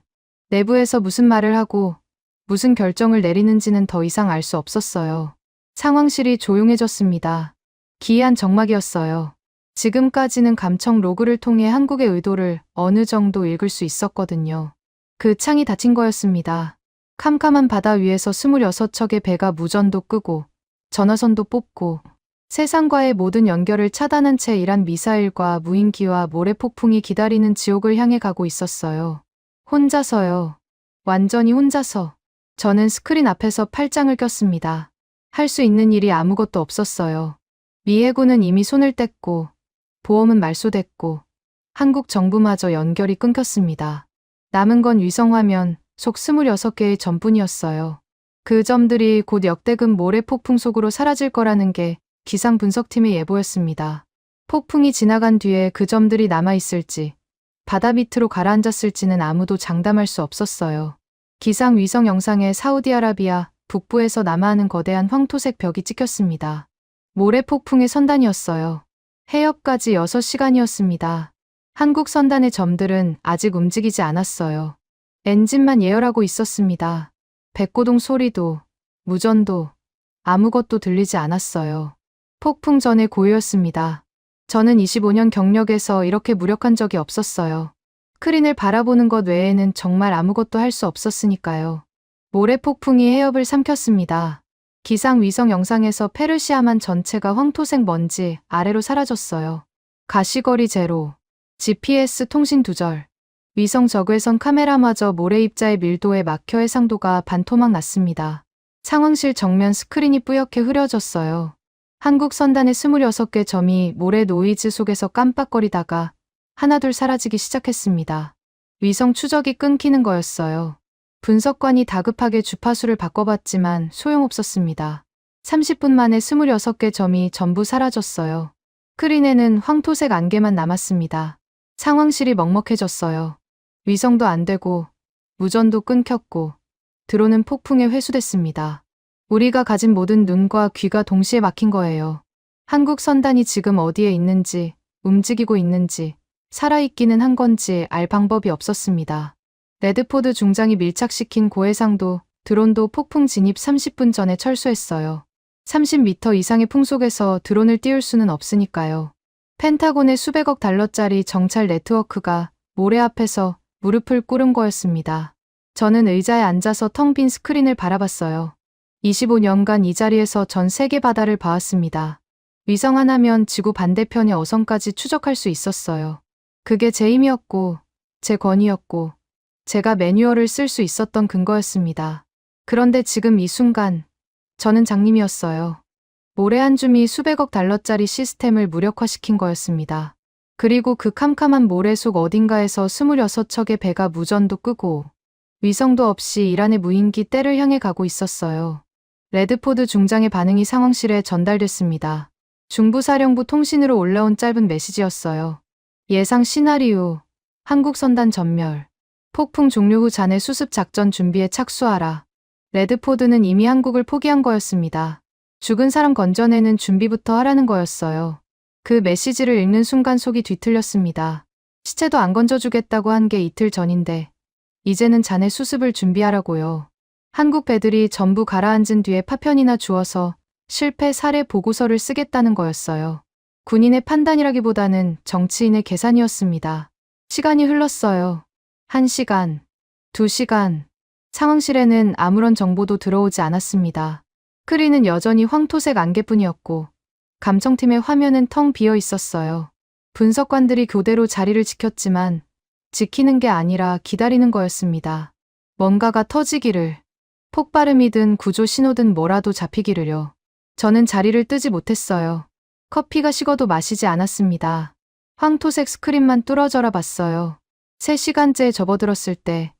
내부에서 무슨 말을 하고 무슨 결정을 내리는지는 더 이상 알 수 없었어요. 상황실이 조용해졌습니다. 기이한 정막이었어요. 지금까지는 감청 로그를 통해 한국의 의도를 어느 정도 읽을 수 있었거든요. 그 창이 닫힌 거였습니다. 캄캄한 바다 위에서 26척의 배가 무전도 끄고 전화선도 뽑고 세상과의 모든 연결을 차단한 채 이란 미사일과 무인기와 모래폭풍이 기다리는 지옥을 향해 가고 있었어요. 혼자서요. 완전히 혼자서. 저는 스크린 앞에서 팔짱을 꼈습니다. 할 수 있는 일이 아무것도 없었어요. 미 해군은 이미 손을 뗐고, 보험은 말소됐고, 한국 정부마저 연결이 끊겼습니다. 남은 건 위성화면 속 26개의 점뿐이었어요. 그 점들이 곧 역대급 모래폭풍 속으로 사라질 거라는 게 기상 분석팀의 예보였습니다. 폭풍이 지나간 뒤에 그 점들이 남아있을지, 바다 밑으로 가라앉았을지는 아무도 장담할 수 없었어요. 기상 위성 영상에 사우디아라비아 북부에서 남하하는 거대한 황토색 벽이 찍혔습니다. 모래폭풍의 선단이었어요. 해협까지 6시간이었습니다. 한국 선단의 점들은 아직 움직이지 않았어요. 엔진만 예열하고 있었습니다. 백고동 소리도, 무전도, 아무것도 들리지 않았어요. 폭풍 전의 고요였습니다. 저는 25년 경력에서 이렇게 무력한 적이 없었어요. 스크린을 바라보는 것 외에는 정말 아무것도 할 수 없었으니까요. 모래폭풍이 해협을 삼켰습니다. 기상 위성 영상에서 페르시아만 전체가 황토색 먼지 아래로 사라졌어요. 가시거리 제로, GPS 통신 두절, 위성 적외선 카메라마저 모래 입자의 밀도에 막혀 해상도가 반토막 났습니다. 상황실 정면 스크린이 뿌옇게 흐려졌어요. 한국 선단의 26개 점이 모래 노이즈 속에서 깜빡거리다가 하나둘 사라지기 시작했습니다. 위성 추적이 끊기는 거였어요. 분석관이 다급하게 주파수를 바꿔봤지만 소용없었습니다. 30분 만에 26개 점이 전부 사라졌어요. 스크린에는 황토색 안개만 남았습니다. 상황실이 먹먹해졌어요. 위성도 안 되고, 무전도 끊겼고, 드론은 폭풍에 회수됐습니다. 우리가 가진 모든 눈과 귀가 동시에 막힌 거예요. 한국 선단이 지금 어디에 있는지, 움직이고 있는지, 살아있기는 한 건지 알 방법이 없었습니다. 레드포드 중장이 밀착시킨 고해상도, 드론도 폭풍 진입 30분 전에 철수했어요. 30m 이상의 풍속에서 드론을 띄울 수는 없으니까요. 펜타곤의 수백억 달러짜리 정찰 네트워크가 모래 앞에서 무릎을 꿇은 거였습니다. 저는 의자에 앉아서 텅 빈 스크린을 바라봤어요. 25년간 이 자리에서 전 세계 바다를 봐왔습니다. 위성 하나면 지구 반대편의 어선까지 추적할 수 있었어요. 그게 제 힘이었고, 제 권위였고, 제가 매뉴얼을 쓸 수 있었던 근거였습니다. 그런데 지금 이 순간, 저는 장님이었어요. 모래 한 줌이 수백억 달러짜리 시스템을 무력화시킨 거였습니다. 그리고 그 캄캄한 모래 속 어딘가에서 26척의 배가 무전도 끄고, 위성도 없이 이란의 무인기 떼를 향해 가고 있었어요. 레드포드 중장의 반응이 상황실에 전달됐습니다. 중부사령부 통신으로 올라온 짧은 메시지였어요. 예상 시나리오, 한국 선단 전멸, 폭풍 종료 후 잔해 수습 작전 준비에 착수하라. 레드포드는 이미 한국을 포기한 거였습니다. 죽은 사람 건져내는 준비부터 하라는 거였어요. 그 메시지를 읽는 순간 속이 뒤틀렸습니다. 시체도 안 건져주겠다고 한 게 이틀 전인데, 이제는 잔해 수습을 준비하라고요. 한국 배들이 전부 가라앉은 뒤에 파편이나 주워서 실패 사례 보고서를 쓰겠다는 거였어요. 군인의 판단이라기보다는 정치인의 계산이었습니다. 시간이 흘렀어요. 1시간, 2시간. 상황실에는 아무런 정보도 들어오지 않았습니다. 스크린은 여전히 황토색 안개뿐이었고, 감청팀의 화면은 텅 비어 있었어요. 분석관들이 교대로 자리를 지켰지만, 지키는 게 아니라 기다리는 거였습니다. 뭔가가 터지기를, 폭발음이든 구조 신호든 뭐라도 잡히기를요. 저는 자리를 뜨지 못했어요. 커피가 식어도 마시지 않았습니다. 황토색 스크린만 뚫어져라 봤어요. 3시간째 접어들었을 때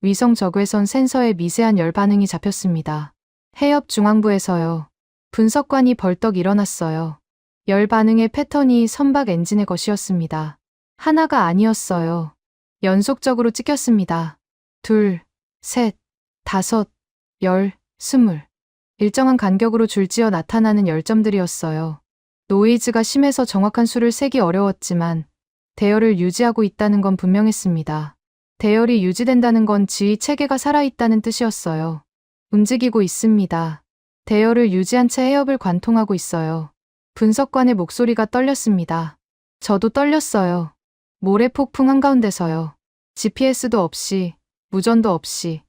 위성 적외선 센서에 미세한 열 반응이 잡혔습니다. 해협 중앙부에서요. 분석관이 벌떡 일어났어요. 열 반응의 패턴이 선박 엔진의 것이었습니다. 하나가 아니었어요. 연속적으로 찍혔습니다. 2, 3, 5, 10, 20. 일정한 간격으로 줄지어 나타나는 열점들이었어요. 노이즈가 심해서 정확한 수를 세기 어려웠지만 대열을 유지하고 있다는 건 분명했습니다. 대열이 유지된다는 건 지휘 체계가 살아있다는 뜻이었어요. 움직이고 있습니다. 대열을 유지한 채 해협을 관통하고 있어요. 분석관의 목소리가 떨렸습니다. 저도 떨렸어요. 모래 폭풍 한가운데서요. GPS도 없이, 무전도 없이,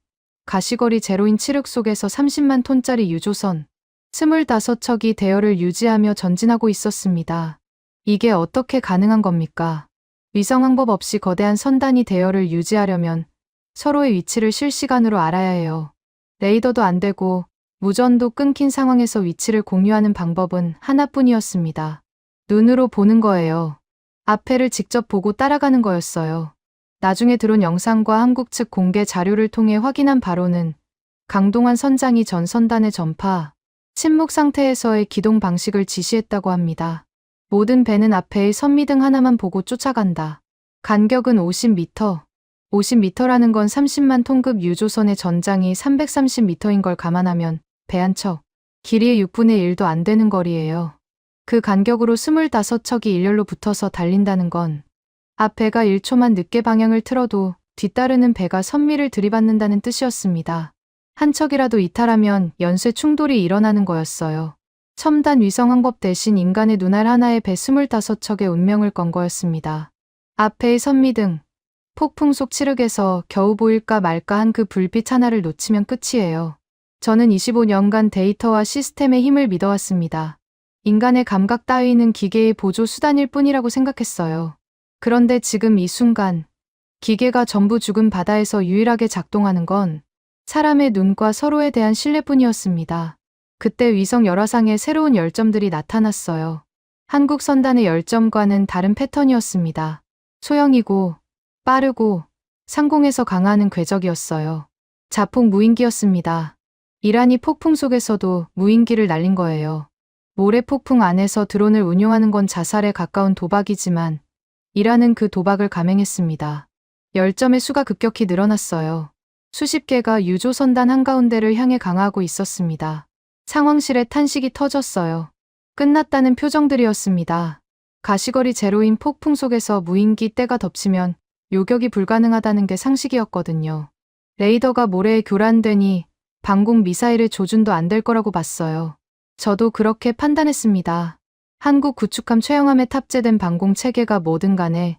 가시거리 제로인 칠흑 속에서 30만 톤짜리 유조선, 25척이 대열을 유지하며 전진하고 있었습니다. 이게 어떻게 가능한 겁니까? 위성 항법 없이 거대한 선단이 대열을 유지하려면 서로의 위치를 실시간으로 알아야 해요. 레이더도 안 되고 무전도 끊긴 상황에서 위치를 공유하는 방법은 하나뿐이었습니다. 눈으로 보는 거예요. 앞에를 직접 보고 따라가는 거였어요. 나중에 들어온 영상과 한국 측 공개 자료를 통해 확인한 바로는 강동환 선장이 전 선단의 전파, 침묵 상태에서의 기동 방식을 지시했다고 합니다. 모든 배는 앞에의 선미등 하나만 보고 쫓아간다. 간격은 50m. 50m라는 건 30만 톤급 유조선의 전장이 330m인 걸 감안하면 배 한 척, 길이의 6분의 1도 안 되는 거리예요. 그 간격으로 25척이 일렬로 붙어서 달린다는 건 앞 배가 1초만 늦게 방향을 틀어도 뒤따르는 배가 선미를 들이받는다는 뜻이었습니다. 한 척이라도 이탈하면 연쇄 충돌이 일어나는 거였어요. 첨단 위성 항법 대신 인간의 눈알 하나에 배 25척의 운명을 건 거였습니다. 앞에의 선미등, 폭풍 속 칠흑에서 겨우 보일까 말까 한 그 불빛 하나를 놓치면 끝이에요. 저는 25년간 데이터와 시스템의 힘을 믿어왔습니다. 인간의 감각 따위는 기계의 보조 수단일 뿐이라고 생각했어요. 그런데 지금 이 순간, 기계가 전부 죽은 바다에서 유일하게 작동하는 건 사람의 눈과 서로에 대한 신뢰뿐이었습니다. 그때 위성 열화상에 새로운 열점들이 나타났어요. 한국 선단의 열점과는 다른 패턴이었습니다. 소형이고 빠르고 상공에서 강화하는 궤적이었어요. 자폭 무인기였습니다. 이란이 폭풍 속에서도 무인기를 날린 거예요. 모래 폭풍 안에서 드론을 운용하는 건 자살에 가까운 도박이지만 이란은 그 도박을 감행했습니다. 열점의 수가 급격히 늘어났어요. 수십 개가 유조선단 한가운데를 향해 강화하고 있었습니다. 상황실에 탄식이 터졌어요. 끝났다는 표정들이었습니다. 가시거리 제로인 폭풍 속에서 무인기 때가 덮치면 요격이 불가능하다는 게 상식이었거든요. 레이더가 모래에 교란되니 방공 미사일의 조준도 안 될 거라고 봤어요. 저도 그렇게 판단했습니다. 한국 구축함 최영함에 탑재된 방공 체계가 뭐든 간에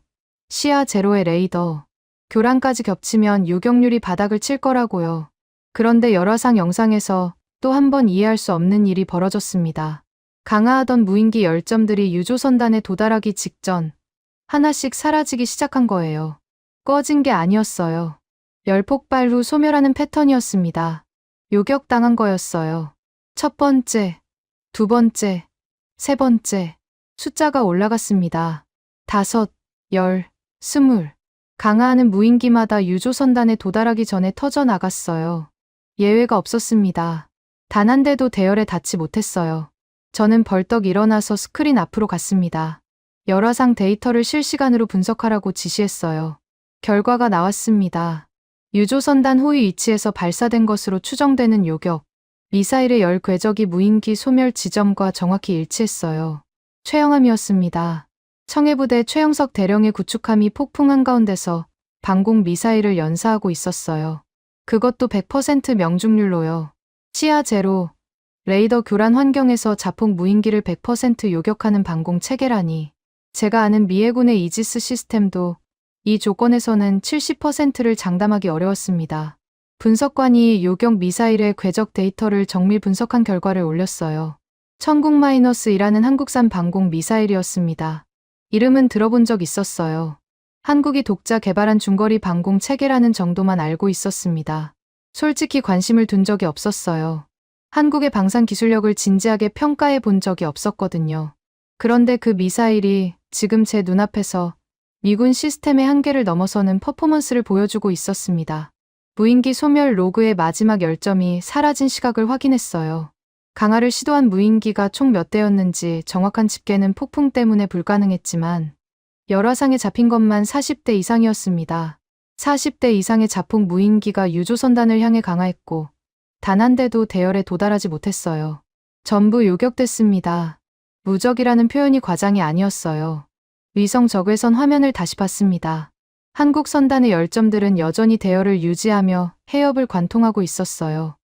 시야 제로의 레이더, 교란까지 겹치면 요격률이 바닥을 칠 거라고요. 그런데 열화상 영상에서 또 한 번 이해할 수 없는 일이 벌어졌습니다. 강화하던 무인기 열점들이 유조선단에 도달하기 직전 하나씩 사라지기 시작한 거예요. 꺼진 게 아니었어요. 열폭발 후 소멸하는 패턴이었습니다. 요격당한 거였어요. 첫 번째, 두 번째, 세 번째, 숫자가 올라갔습니다. 5, 10, 20. 강화하는 무인기마다 유조선단에 도달하기 전에 터져나갔어요. 예외가 없었습니다. 단 한 대도 대열에 닿지 못했어요. 저는 벌떡 일어나서 스크린 앞으로 갔습니다. 열화상 데이터를 실시간으로 분석하라고 지시했어요. 결과가 나왔습니다. 유조선단 호위 위치에서 발사된 것으로 추정되는 요격, 미사일의 열 궤적이 무인기 소멸 지점과 정확히 일치했어요. 최영함이었습니다. 청해부대 최영석 대령의 구축함이 폭풍 한가운데서 방공 미사일을 연사하고 있었어요. 그것도 100% 명중률로요. 시야 제로, 레이더 교란 환경에서 자폭 무인기를 100% 요격하는 방공 체계라니. 제가 아는 미 해군의 이지스 시스템도 이 조건에서는 70%를 장담하기 어려웠습니다. 분석관이 요격 미사일의 궤적 데이터를 정밀 분석한 결과를 올렸어요. 천국-1이라는 한국산 방공 미사일이었습니다. 이름은 들어본 적 있었어요. 한국이 독자 개발한 중거리 방공 체계라는 정도만 알고 있었습니다. 솔직히 관심을 둔 적이 없었어요. 한국의 방산 기술력을 진지하게 평가해 본 적이 없었거든요. 그런데 그 미사일이 지금 제 눈앞에서 미군 시스템의 한계를 넘어서는 퍼포먼스를 보여주고 있었습니다. 무인기 소멸 로그의 마지막 열점이 사라진 시각을 확인했어요. 강화를 시도한 무인기가 총 몇 대였는지 정확한 집계는 폭풍 때문에 불가능했지만 열화상에 잡힌 것만 40대 이상이었습니다. 40대 이상의 자폭 무인기가 유조선단을 향해 강화했고 단 한 대도 대열에 도달하지 못했어요. 전부 요격됐습니다. 무적이라는 표현이 과장이 아니었어요. 위성 적외선 화면을 다시 봤습니다. 한국 선단의 열점들은 여전히 대열을 유지하며 해협을 관통하고 있었어요.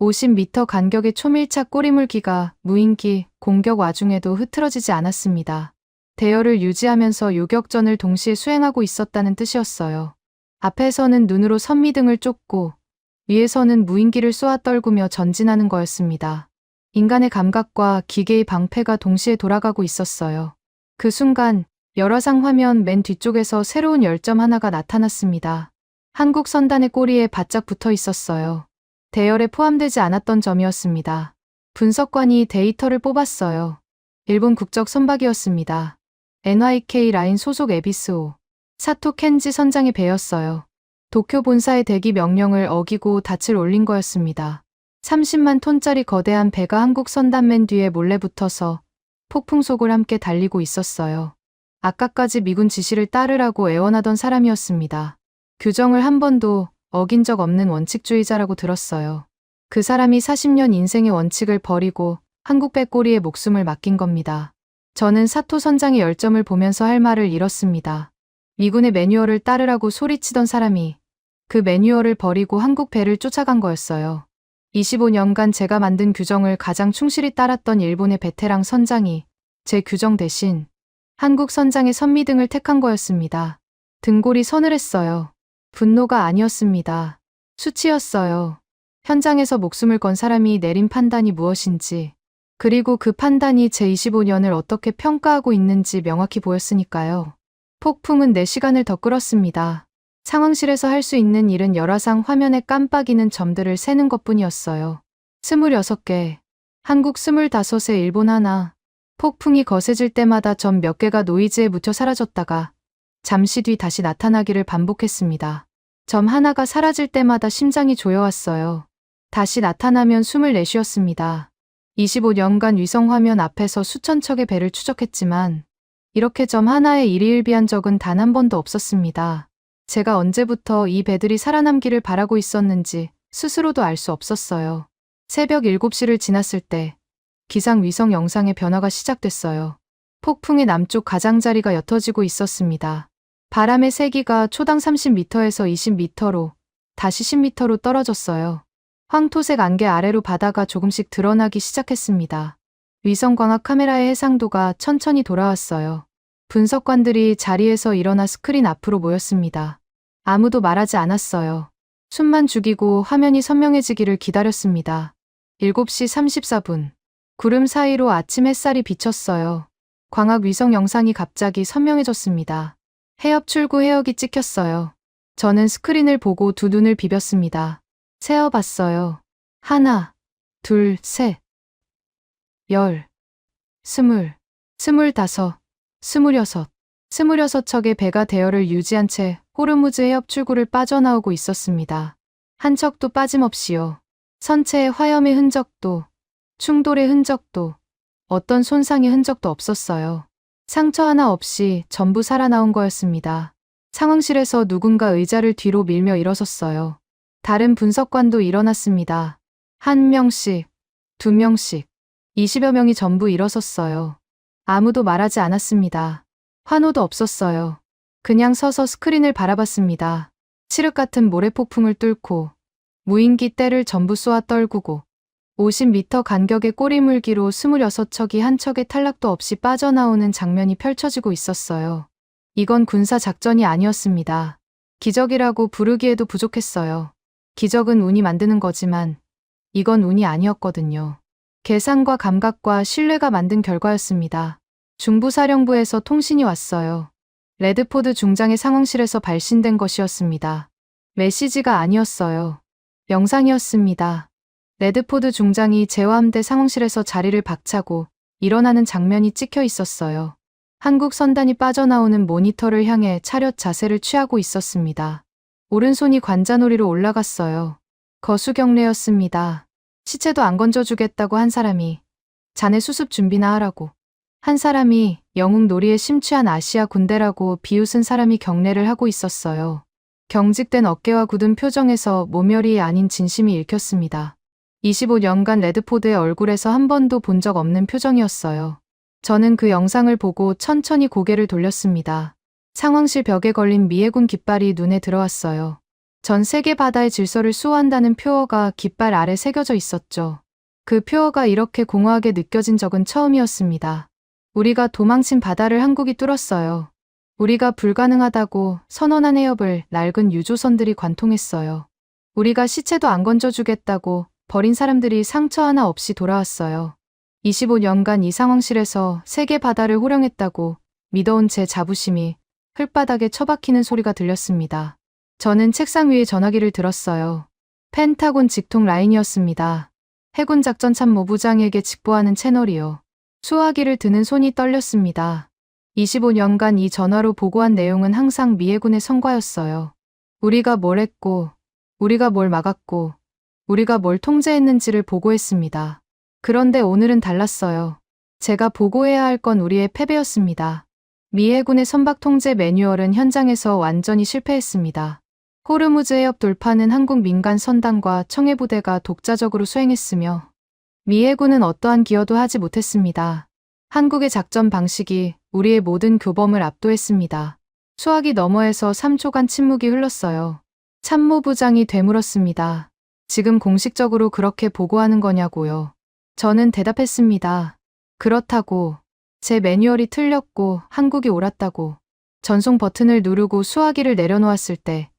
50m 간격의 초밀착 꼬리물기가 무인기 공격 와중에도 흐트러지지 않았습니다. 대열을 유지하면서 요격전을 동시에 수행하고 있었다는 뜻이었어요. 앞에서는 눈으로 선미등을 쫓고 위에서는 무인기를 쏘아 떨구며 전진하는 거였습니다. 인간의 감각과 기계의 방패가 동시에 돌아가고 있었어요. 그 순간 열화상 화면 맨 뒤쪽에서 새로운 열점 하나가 나타났습니다. 한국 선단의 꼬리에 바짝 붙어 있었어요. 대열에 포함되지 않았던 점이었습니다. 분석관이 데이터를 뽑았어요. 일본 국적 선박이었습니다. NYK 라인 소속 에비스호 사토 켄지 선장의 배였어요. 도쿄 본사의 대기 명령을 어기고 닻을 올린 거였습니다. 30만 톤짜리 거대한 배가 한국 선단맨 뒤에 몰래 붙어서 폭풍속을 함께 달리고 있었어요. 아까까지 미군 지시를 따르라고 애원하던 사람이었습니다. 규정을 한 번도 어긴 적 없는 원칙주의자라고 들었어요. 그 사람이 40년 인생의 원칙을 버리고 한국 배 꼬리에 목숨을 맡긴 겁니다. 저는 사토 선장의 열점을 보면서 할 말을 잃었습니다. 미군의 매뉴얼을 따르라고 소리치던 사람이 그 매뉴얼을 버리고 한국 배를 쫓아간 거였어요. 25년간 제가 만든 규정을 가장 충실히 따랐던 일본의 베테랑 선장이 제 규정 대신 한국 선장의 선미등을 택한 거였습니다. 등골이 서늘했어요. 분노가 아니었습니다. 수치였어요. 현장에서 목숨을 건 사람이 내린 판단이 무엇인지, 그리고 그 판단이 제 25년을 어떻게 평가하고 있는지 명확히 보였으니까요. 폭풍은 4시간을 더 끌었습니다. 상황실에서 할 수 있는 일은 열화상 화면에 깜빡이는 점들을 세는 것뿐이었어요. 26개, 한국 25에 일본 하나. 폭풍이 거세질 때마다 점 몇 개가 노이즈에 묻혀 사라졌다가 잠시 뒤 다시 나타나기를 반복했습니다. 점 하나가 사라질 때마다 심장이 조여왔어요. 다시 나타나면 숨을 내쉬었습니다. 25년간 위성화면 앞에서 수천 척의 배를 추적했지만 이렇게 점 하나에 일희일비한 적은 단 한 번도 없었습니다. 제가 언제부터 이 배들이 살아남기를 바라고 있었는지 스스로도 알 수 없었어요. 새벽 7시를 지났을 때 기상 위성 영상의 변화가 시작됐어요. 폭풍의 남쪽 가장자리가 옅어지고 있었습니다. 바람의 세기가 초당 30m에서 20m로 다시 10m로 떨어졌어요. 황토색 안개 아래로 바다가 조금씩 드러나기 시작했습니다. 위성광학 카메라의 해상도가 천천히 돌아왔어요. 분석관들이 자리에서 일어나 스크린 앞으로 모였습니다. 아무도 말하지 않았어요. 숨만 죽이고 화면이 선명해지기를 기다렸습니다. 7시 34분. 구름 사이로 아침 햇살이 비쳤어요. 광학 위성 영상이 갑자기 선명해졌습니다. 해협 출구 해역이 찍혔어요. 저는 스크린을 보고 두 눈을 비볐습니다. 세어봤어요. 하나, 둘, 셋. 10, 20, 25, 26. 26척의 배가 대열을 유지한 채 호르무즈 해협 출구를 빠져나오고 있었습니다. 한 척도 빠짐없이요. 선체의 화염의 흔적도, 충돌의 흔적도, 어떤 손상의 흔적도 없었어요. 상처 하나 없이 전부 살아나온 거였습니다. 상황실에서 누군가 의자를 뒤로 밀며 일어섰어요. 다른 분석관도 일어났습니다. 1명씩, 2명씩, 20여 명이 전부 일어섰어요. 아무도 말하지 않았습니다. 환호도 없었어요. 그냥 서서 스크린을 바라봤습니다. 칠흑 같은 모래폭풍을 뚫고 무인기 떼를 전부 쏘아 떨구고 50m 간격의 꼬리물기로 26척이 한 척의 탈락도 없이 빠져나오는 장면이 펼쳐지고 있었어요. 이건 군사 작전이 아니었습니다. 기적이라고 부르기에도 부족했어요. 기적은 운이 만드는 거지만 이건 운이 아니었거든요. 계산과 감각과 신뢰가 만든 결과였습니다. 중부사령부에서 통신이 왔어요. 레드포드 중장의 상황실에서 발신된 것이었습니다. 메시지가 아니었어요. 영상이었습니다. 레드포드 중장이 제화함대 상황실에서 자리를 박차고 일어나는 장면이 찍혀 있었어요. 한국 선단이 빠져나오는 모니터를 향해 차렷 자세를 취하고 있었습니다. 오른손이 관자놀이로 올라갔어요. 거수경례였습니다. 시체도 안 건져주겠다고 한 사람이 자네 수습 준비나 하라고. 한 사람이 영웅놀이에 심취한 아시아 군대라고 비웃은 사람이 경례를 하고 있었어요. 경직된 어깨와 굳은 표정에서 모멸이 아닌 진심이 읽혔습니다. 25년간 레드포드의 얼굴에서 한 번도 본 적 없는 표정이었어요. 저는 그 영상을 보고 천천히 고개를 돌렸습니다. 상황실 벽에 걸린 미해군 깃발이 눈에 들어왔어요. 전 세계 바다의 질서를 수호한다는 표어가 깃발 아래 새겨져 있었죠. 그 표어가 이렇게 공허하게 느껴진 적은 처음이었습니다. 우리가 도망친 바다를 한국이 뚫었어요. 우리가 불가능하다고 선언한 해협을 낡은 유조선들이 관통했어요. 우리가 시체도 안 건져주겠다고 버린 사람들이 상처 하나 없이 돌아왔어요. 25년간 이 상황실에서 세계 바다를 호령했다고 믿어온 제 자부심이 흙바닥에 처박히는 소리가 들렸습니다. 저는 책상 위에 전화기를 들었어요. 펜타곤 직통 라인이었습니다. 해군 작전 참모부장에게 직보하는 채널이요. 수화기를 드는 손이 떨렸습니다. 25년간 이 전화로 보고한 내용은 항상 미 해군의 성과였어요. 우리가 뭘 했고, 우리가 뭘 막았고, 우리가 뭘 통제했는지를 보고했습니다. 그런데 오늘은 달랐어요. 제가 보고해야 할 건 우리의 패배였습니다. 미 해군의 선박 통제 매뉴얼은 현장에서 완전히 실패했습니다. 호르무즈 해협 돌파는 한국 민간 선단과 청해부대가 독자적으로 수행했으며 미 해군은 어떠한 기여도 하지 못했습니다. 한국의 작전 방식이 우리의 모든 교범을 압도했습니다. 수화기 너머에서 3초간 침묵이 흘렀어요. 참모부장이 되물었습니다. 지금 공식적으로 그렇게 보고하는 거냐고요. 저는 대답했습니다. 그렇다고. 제 매뉴얼이 틀렸고 한국이 옳았다고. 전송 버튼을 누르고 수화기를 내려놓았을 때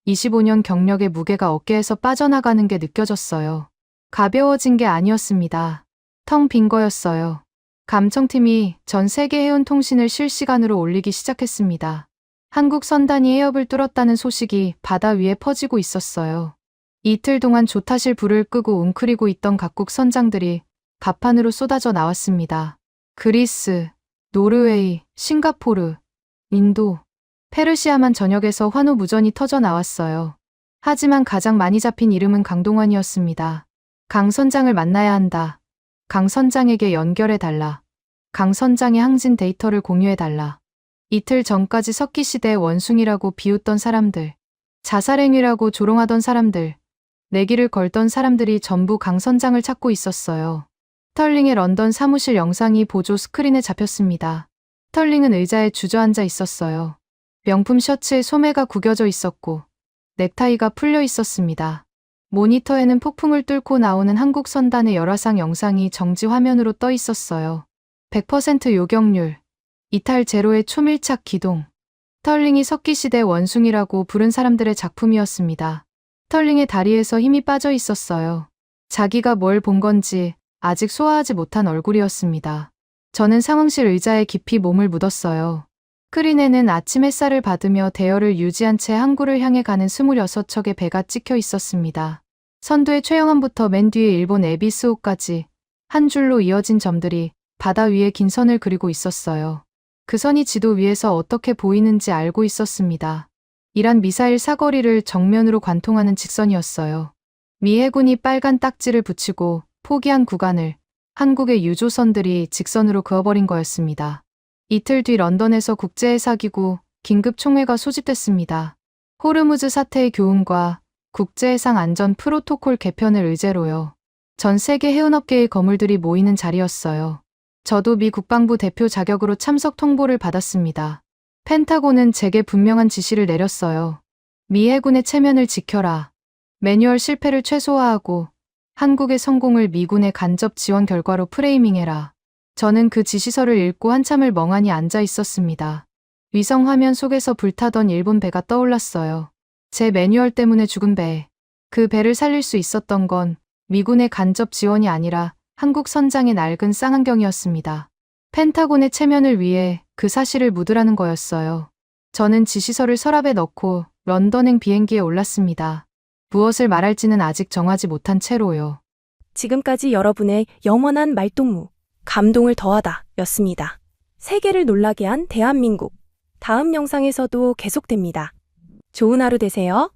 25년 경력의 무게가 어깨에서 빠져나가는 게 느껴졌어요. 가벼워진 게 아니었습니다. 텅 빈 거였어요. 감청팀이 전 세계 해운 통신을 실시간으로 올리기 시작했습니다. 한국 선단이 해협을 뚫었다는 소식이 바다 위에 퍼지고 있었어요. 이틀 동안 조타실 불을 끄고 웅크리고 있던 각국 선장들이 갑판으로 쏟아져 나왔습니다. 그리스, 노르웨이, 싱가포르, 인도, 페르시아만 전역에서 환호무전이 터져 나왔어요. 하지만 가장 많이 잡힌 이름은 강동원이었습니다. 강 선장을 만나야 한다. 강 선장에게 연결해달라. 강 선장의 항진 데이터를 공유해달라. 이틀 전까지 석기시대의 원숭이라고 비웃던 사람들, 자살행위라고 조롱하던 사람들, 내기를 걸던 사람들이 전부 강 선장을 찾고 있었어요. 스털링의 런던 사무실 영상이 보조 스크린에 잡혔습니다. 스털링은 의자에 주저앉아 있었어요. 명품 셔츠에 소매가 구겨져 있었고 넥타이가 풀려 있었습니다. 모니터에는 폭풍을 뚫고 나오는 한국 선단의 열화상 영상이 정지 화면으로 떠 있었어요. 100% 요격률, 이탈 제로의 초밀착 기동. 스털링이 석기시대 원숭이라고 부른 사람들의 작품이었습니다. 스털링의 다리에서 힘이 빠져 있었어요. 자기가 뭘 본 건지 아직 소화하지 못한 얼굴이었습니다. 저는 상황실 의자에 깊이 몸을 묻었어요. 스크린에는 아침 햇살을 받으며 대열을 유지한 채 항구를 향해 가는 26척의 배가 찍혀 있었습니다. 선두의 최영암부터 맨 뒤에 일본 에비스호까지 한 줄로 이어진 점들이 바다 위에 긴 선을 그리고 있었어요. 그 선이 지도 위에서 어떻게 보이는지 알고 있었습니다. 이란 미사일 사거리를 정면으로 관통하는 직선이었어요. 미 해군이 빨간 딱지를 붙이고 포기한 구간을 한국의 유조선들이 직선으로 그어버린 거였습니다. 이틀 뒤 런던에서 국제해사기구 긴급 총회가 소집됐습니다. 호르무즈 사태의 교훈과 국제해상 안전 프로토콜 개편을 의제로요. 전 세계 해운업계의 거물들이 모이는 자리였어요. 저도 미 국방부 대표 자격으로 참석 통보를 받았습니다. 펜타곤은 제게 분명한 지시를 내렸어요. 미 해군의 체면을 지켜라. 매뉴얼 실패를 최소화하고 한국의 성공을 미군의 간접 지원 결과로 프레이밍해라. 저는 그 지시서를 읽고 한참을 멍하니 앉아 있었습니다. 위성 화면 속에서 불타던 일본 배가 떠올랐어요. 제 매뉴얼 때문에 죽은 배. 그 배를 살릴 수 있었던 건 미군의 간접 지원이 아니라 한국 선장의 낡은 쌍안경이었습니다. 펜타곤의 체면을 위해 그 사실을 묻으라는 거였어요. 저는 지시서를 서랍에 넣고 런던행 비행기에 올랐습니다. 무엇을 말할지는 아직 정하지 못한 채로요. 지금까지 여러분의 영원한 말동무, 감동을 더하다 였습니다. 세계를 놀라게 한 대한민국. 다음 영상에서도 계속됩니다. 좋은 하루 되세요.